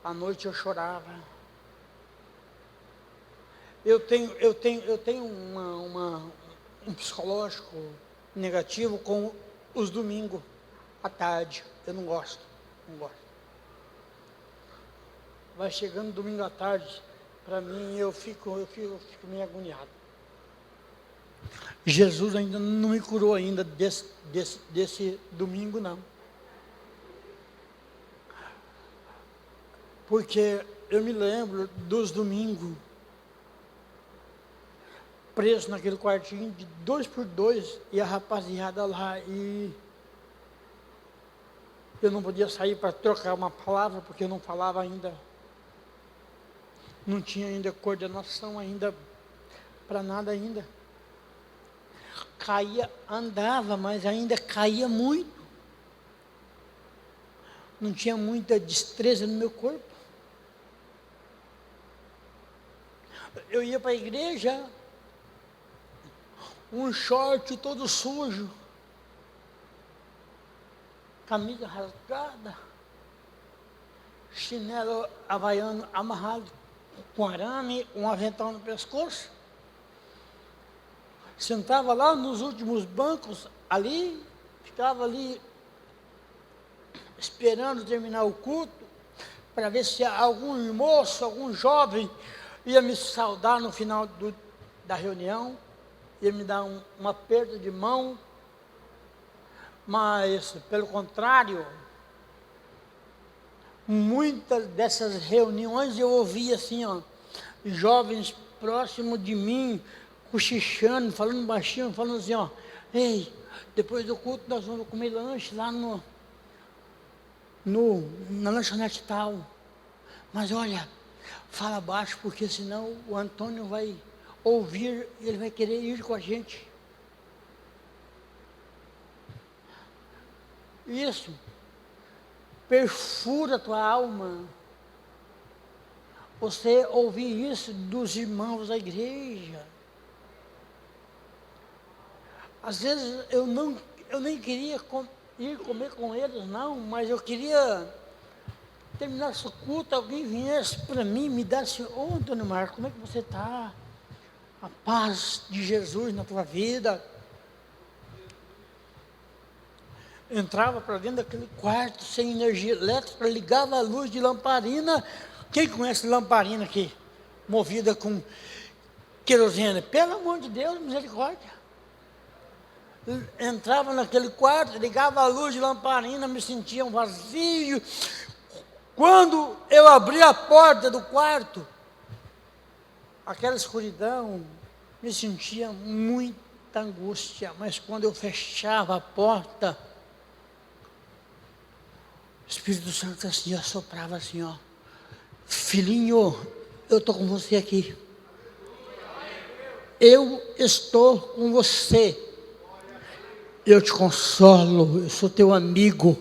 À noite eu chorava. Eu tenho um psicológico negativo com os domingos à tarde. Eu não gosto. Vai chegando domingo à tarde, para mim eu fico meio agoniado. Jesus ainda não me curou ainda desse domingo, não. Porque eu me lembro dos domingos, preso naquele quartinho de 2 por 2, e a rapaziada lá, e eu não podia sair para trocar uma palavra, porque eu não falava ainda, não tinha ainda coordenação ainda, para nada ainda. Caía, andava, mas ainda caía muito. Não tinha muita destreza no meu corpo. Eu ia para a igreja, um short todo sujo, camisa rasgada, chinelo havaiano amarrado com arame, um avental no pescoço. Sentava lá nos últimos bancos, ali, ficava ali esperando terminar o culto, para ver se algum moço, algum jovem ia me saudar no final da reunião, ia me dar um aperto de mão. Mas, pelo contrário, muitas dessas reuniões eu ouvia assim, ó, jovens próximos de mim, cochichando, falando baixinho, falando assim, ó, ei, depois do culto nós vamos comer lanche lá na lanchonete tal. Mas olha, fala baixo, porque senão o Antônio vai ouvir, ele vai querer ir com a gente. Isso perfura a tua alma. Você ouvir isso dos irmãos da igreja. Às vezes eu nem queria ir comer com eles, não, mas eu queria terminar o culto, alguém viesse para mim, me desse, ô Antônio Marcos, como é que você está? A paz de Jesus na tua vida. Entrava para dentro daquele quarto sem energia elétrica, ligava a luz de lamparina. Quem conhece lamparina aqui? Movida com querosene? Pelo amor de Deus, misericórdia. Entrava naquele quarto, ligava a luz de lamparina, me sentia um vazio. Quando eu abri a porta do quarto, aquela escuridão, me sentia muito muita angústia, mas quando eu fechava a porta, o Espírito Santo assim, assoprava assim, ó. Filhinho, eu estou com você aqui. Eu estou com você. Eu te consolo, eu sou teu amigo.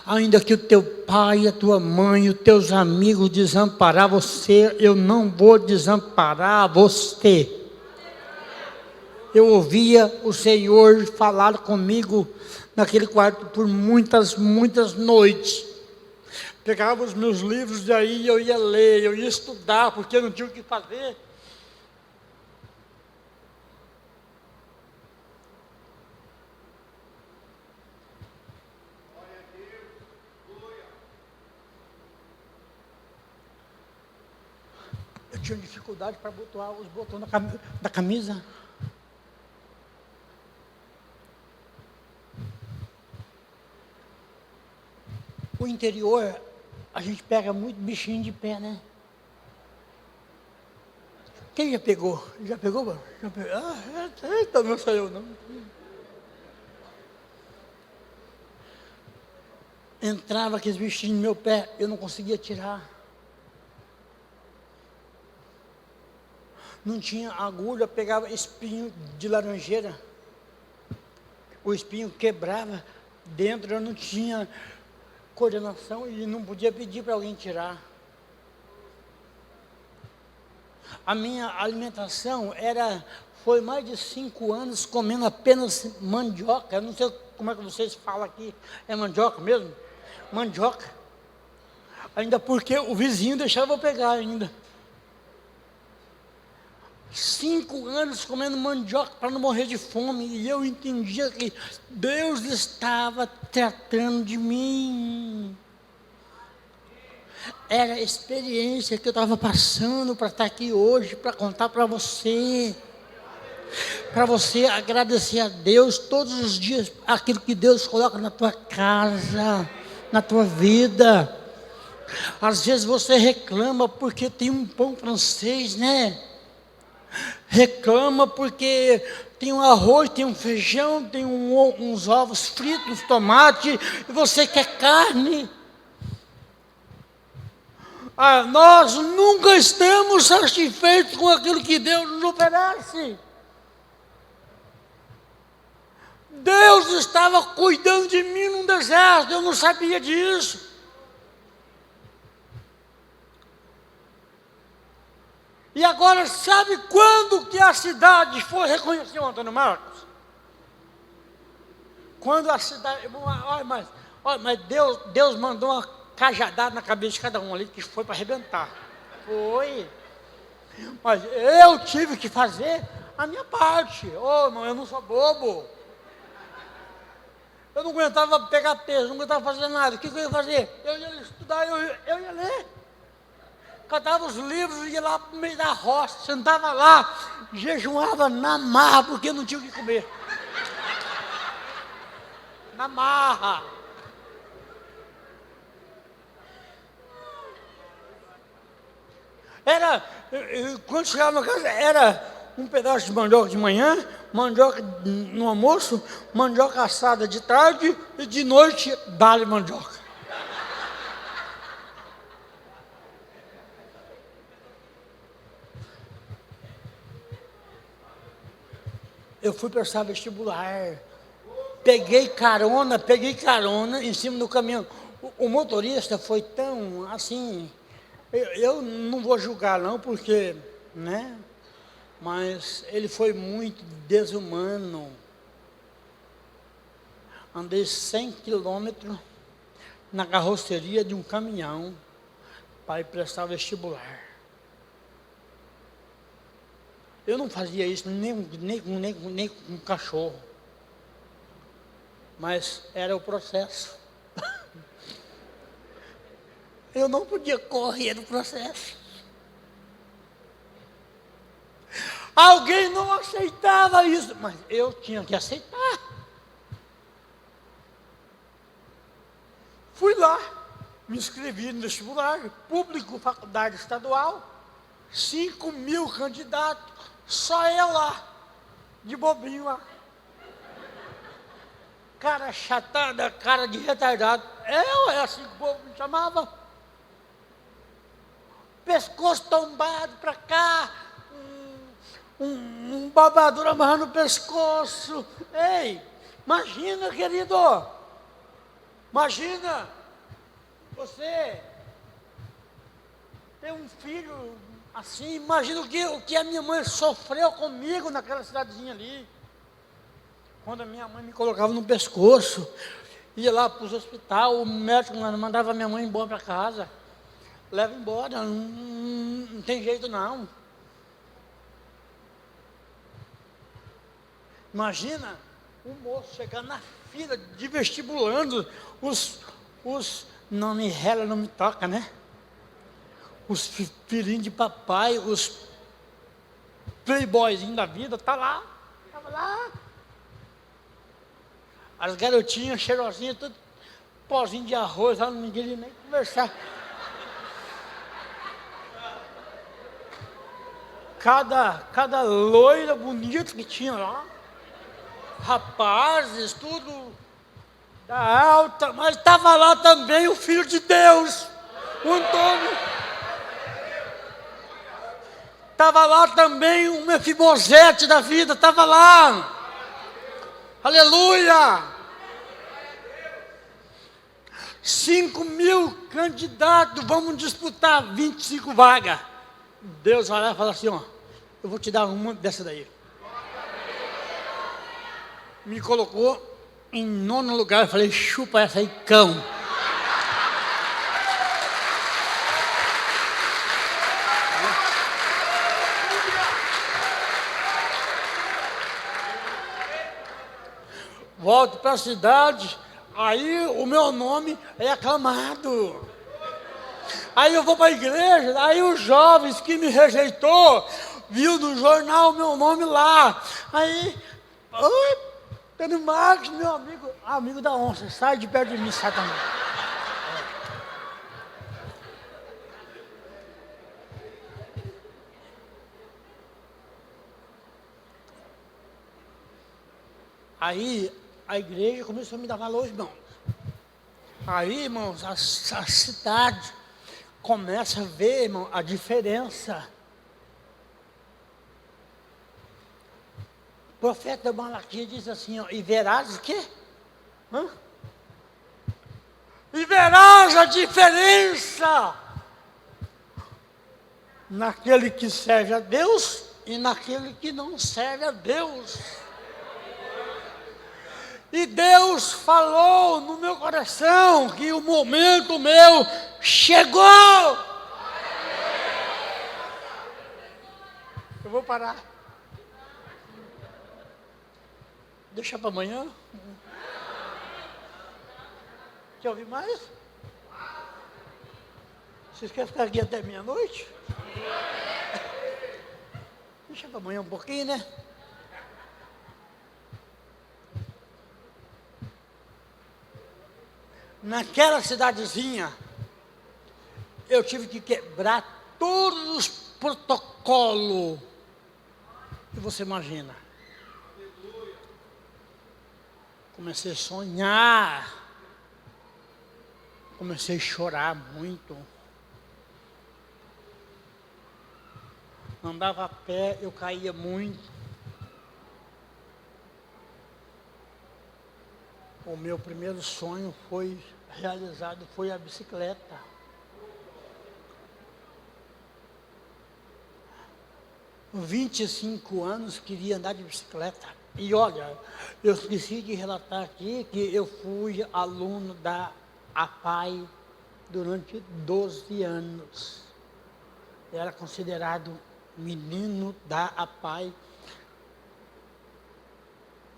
Ainda que o teu pai, a tua mãe, os teus amigos desamparar você, eu não vou desamparar você. Eu ouvia o Senhor falar comigo naquele quarto por muitas noites. Pegava os meus livros e aí eu ia ler, eu ia estudar, porque eu não tinha o que fazer. Eu tinha dificuldade para botar os botões da camisa. O interior, a gente pega muito bichinho de pé, né? Quem já pegou? Já pegou, mano? Já pegou? Eita, não sou eu, não. Entrava aqueles bichinhos no meu pé, eu não conseguia tirar. Não tinha agulha, pegava espinho de laranjeira. O espinho quebrava dentro, eu não tinha coordenação e não podia pedir para alguém tirar. A minha alimentação foi mais de 5 anos comendo apenas mandioca. Eu não sei como é que vocês falam aqui, é mandioca mesmo? Mandioca. Ainda porque o vizinho deixava eu pegar ainda. 5 anos comendo mandioca para não morrer de fome, e eu entendia que Deus estava tratando de mim. Era a experiência que eu estava passando para estar aqui hoje, para contar para você agradecer a Deus todos os dias, aquilo que Deus coloca na tua casa, na tua vida. Às vezes você reclama porque tem um pão francês, né? Reclama porque tem um arroz, tem um feijão, tem uns ovos fritos, tomate, e você quer carne. Nós nunca estamos satisfeitos com aquilo que Deus nos oferece. Deus estava cuidando de mim num deserto, eu não sabia disso. E agora, sabe quando que a cidade foi reconhecer o Antônio Marcos? Quando a cidade... mas Deus mandou uma cajadada na cabeça de cada um ali, que foi para arrebentar. Foi. Mas eu tive que fazer a minha parte. Irmão, eu não sou bobo. Eu não aguentava pegar peso, não aguentava fazer nada. O que eu ia fazer? Eu ia estudar, eu ia ler. Catava os livros, ia lá no meio da roça, sentava lá, jejuava na marra, porque não tinha o que comer. Na marra. Quando chegava na casa, era um pedaço de mandioca de manhã, mandioca no almoço, mandioca assada de tarde e de noite, dá-lhe mandioca. Eu fui prestar vestibular, peguei carona em cima do caminhão. O motorista foi tão assim, eu não vou julgar não, porque, né, mas ele foi muito desumano. Andei 100 quilômetros na carroceria de um caminhão para ir prestar vestibular. Eu não fazia isso nem com cachorro, mas era o processo. Eu não podia correr no processo. Alguém não aceitava isso, mas eu tinha que aceitar. Fui lá, me inscrevi no vestibular, público, faculdade estadual, 5.000 candidatos, só eu lá. de bobinho lá. Cara chatada, cara de retardado. É assim que o povo me chamava. Pescoço tombado pra cá, um babador amarrando o pescoço. Ei, imagina, querido, imagina, você ter um filho assim, imagina o que a minha mãe sofreu comigo naquela cidadezinha ali. Quando a minha mãe me colocava no pescoço, ia lá para os hospitais, o médico mandava a minha mãe embora para casa. Leva embora, não tem jeito não. Imagina um moço chegando na fila de vestibulando, não me rela, não me toca, né? Os filhinhos de papai, os playboyzinhos da vida, tava lá. As garotinhas cheirosinhas, tudo pozinho de arroz, lá não queria nem conversar. Cada loira bonita que tinha lá, rapazes, tudo da alta, mas estava lá também o Filho de Deus, o Antônio. Estava lá também o Mefibosete da vida, estava lá. Aleluia! 5.000 candidatos, vamos disputar 25 vagas. Deus vai lá e fala assim, ó, eu vou te dar uma dessa daí. Me colocou em 9º lugar, eu falei, chupa essa aí, cão. Volto para a cidade, aí o meu nome é aclamado. Aí eu vou para a igreja, aí os jovens que me rejeitou, viu no jornal o meu nome lá. Aí, oi, Pedro Marcos, meu amigo da onça, sai de perto de mim, Satanás. Aí a igreja começou a me dar valor, irmãos. Aí, irmãos, a cidade começa a ver, irmão, a diferença. O profeta Malaquias diz assim, ó, e verás o quê? E verás a diferença naquele que serve a Deus e naquele que não serve a Deus. E Deus falou no meu coração que o momento meu chegou. Eu vou parar. Deixa para amanhã. Quer ouvir mais? Vocês querem ficar aqui até meia-noite? Deixa para amanhã um pouquinho, né? Naquela cidadezinha, eu tive que quebrar todos os protocolos que você imagina. Comecei a sonhar, comecei a chorar muito. Andava a pé, eu caía muito. O meu primeiro sonho foi realizado, foi a bicicleta. Com 25 anos, queria andar de bicicleta. E olha, eu esqueci de relatar aqui que eu fui aluno da APAI durante 12 anos. Eu era considerado menino da APAI.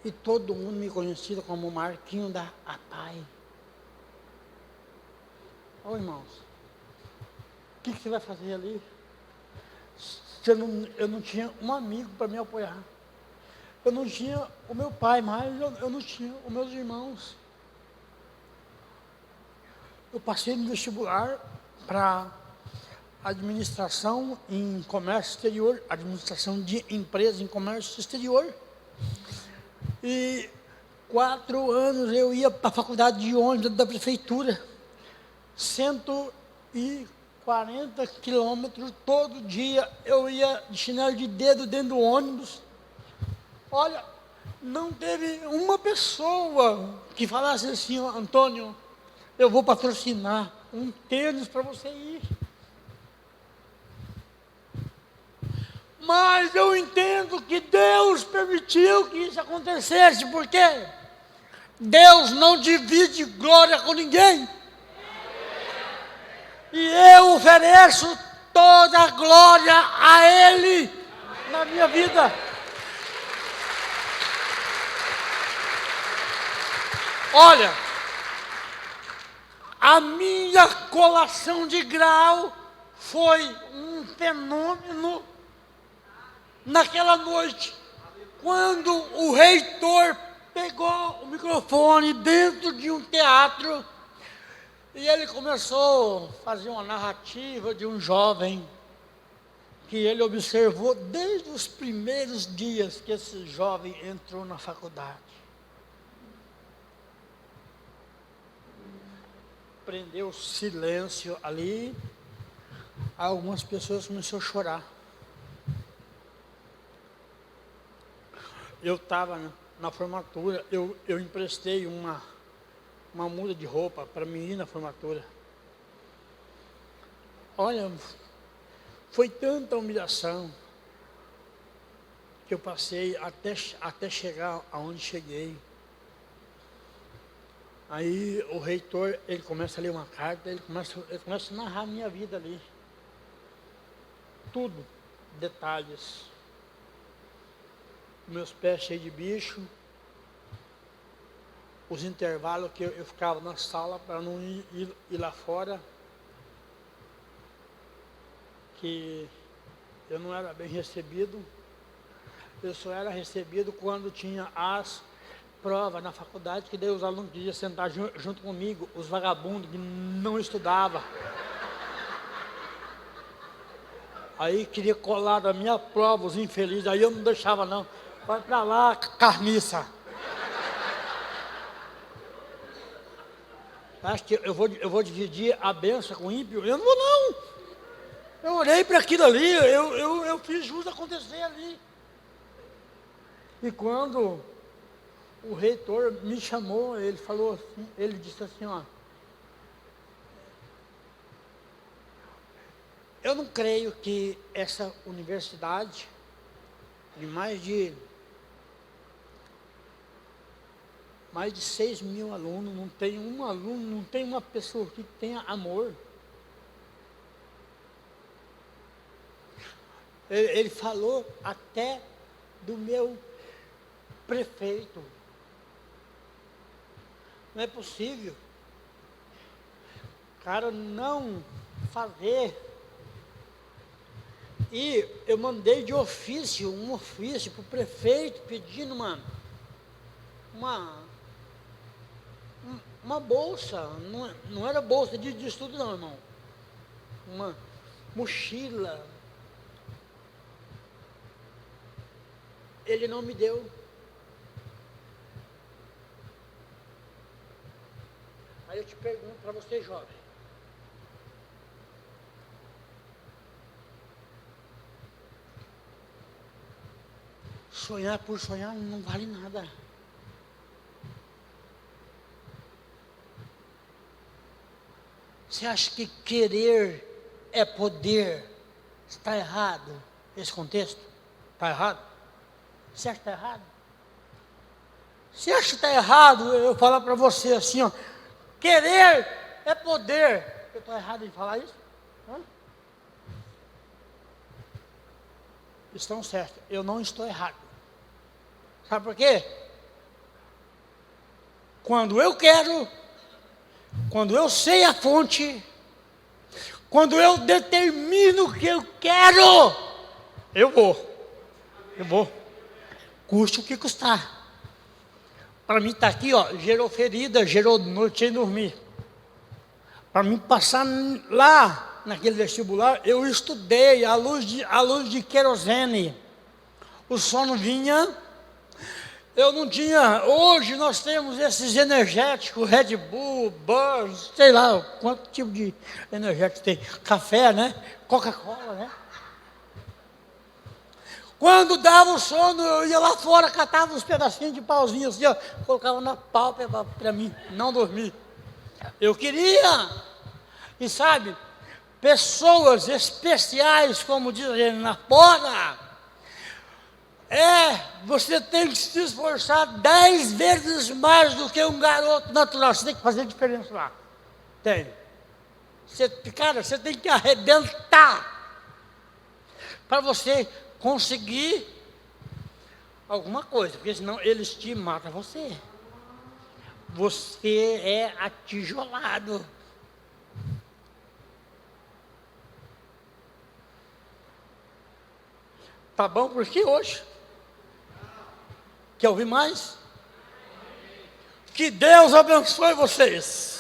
E todo mundo me conhecia como Marquinho da APAI. Ô irmãos, o que você vai fazer ali? Eu não tinha um amigo para me apoiar. Eu não tinha o meu pai, mas eu não tinha os meus irmãos. Eu passei no vestibular para administração em comércio exterior, administração de empresa em comércio exterior. E 4 anos eu ia para a faculdade de ônibus da prefeitura. 140 quilômetros todo dia. Eu ia de chinelo de dedo dentro do ônibus. Olha, não teve uma pessoa que falasse assim: Antônio, eu vou patrocinar um tênis para você ir. Mas eu entendo que Deus permitiu que isso acontecesse, porque Deus não divide glória com ninguém. E eu ofereço toda a glória a Ele na minha vida. Olha, a minha colação de grau foi um fenômeno naquela noite, quando o reitor pegou o microfone dentro de um teatro e ele começou a fazer uma narrativa de um jovem que ele observou desde os primeiros dias que esse jovem entrou na faculdade. Prendeu o silêncio ali, algumas pessoas começaram a chorar. Eu estava na formatura, eu emprestei uma muda de roupa para mim ir na formatura. Olha, foi tanta humilhação que eu passei até chegar aonde cheguei. Aí o reitor, ele começa a ler uma carta, ele começa a narrar a minha vida ali. Tudo, detalhes. Meus pés cheios de bicho, os intervalos que eu ficava na sala para não ir lá fora, que eu não era bem recebido. Eu só era recebido quando tinha as provas na faculdade, que daí os alunos queriam sentar junto comigo, os vagabundos que não estudavam. Aí queria colar da minha prova, os infelizes, aí eu não deixava não. Vai pra lá, carniça. Acho que eu vou dividir a benção com o ímpio? Eu não vou não. Eu orei para aquilo ali, eu fiz jus acontecer ali. E quando o reitor me chamou, ele falou assim, ele disse assim, ó, eu não creio que essa universidade de mais de 6 mil alunos, não tem um aluno, não tem uma pessoa que tenha amor. Ele falou até do meu prefeito. Não é possível o cara não fazer. E eu mandei de ofício, um ofício para o prefeito pedindo uma bolsa, não era bolsa de estudo não, irmão. Uma mochila. Ele não me deu. Aí eu te pergunto para você, jovem. Sonhar por sonhar não vale nada. Você acha que querer é poder? Está errado esse contexto? Está errado? Você acha que está errado? Você acha que está errado eu falar para você assim, ó, querer é poder? Eu estou errado em falar isso? Hã? Estão certos, eu não estou errado. Sabe por quê? Quando eu quero, quando eu sei a fonte, quando eu determino o que eu quero, eu vou, custe o que custar. Para mim estar aqui, ó, gerou ferida, gerou noite sem dormir. Para mim passar lá naquele vestibular, eu estudei à luz de querosene. O sono vinha Eu não tinha, hoje nós temos esses energéticos, Red Bull, Buzz, sei lá quanto tipo de energético tem, café, né? Coca-Cola, né? Quando dava o sono, eu ia lá fora, catava uns pedacinhos de pauzinho assim, ó, colocava na pálpebra para mim não dormir. Eu queria, e sabe, pessoas especiais, como diz a gente, na porta, você tem que se esforçar 10 vezes mais do que um garoto natural, você tem que fazer diferença lá. Tem. Cara, você tem que arrebentar para você conseguir alguma coisa, porque senão eles te matam você. Você é atijolado. Tá bom por aqui hoje? Quer ouvir mais? Que Deus abençoe vocês.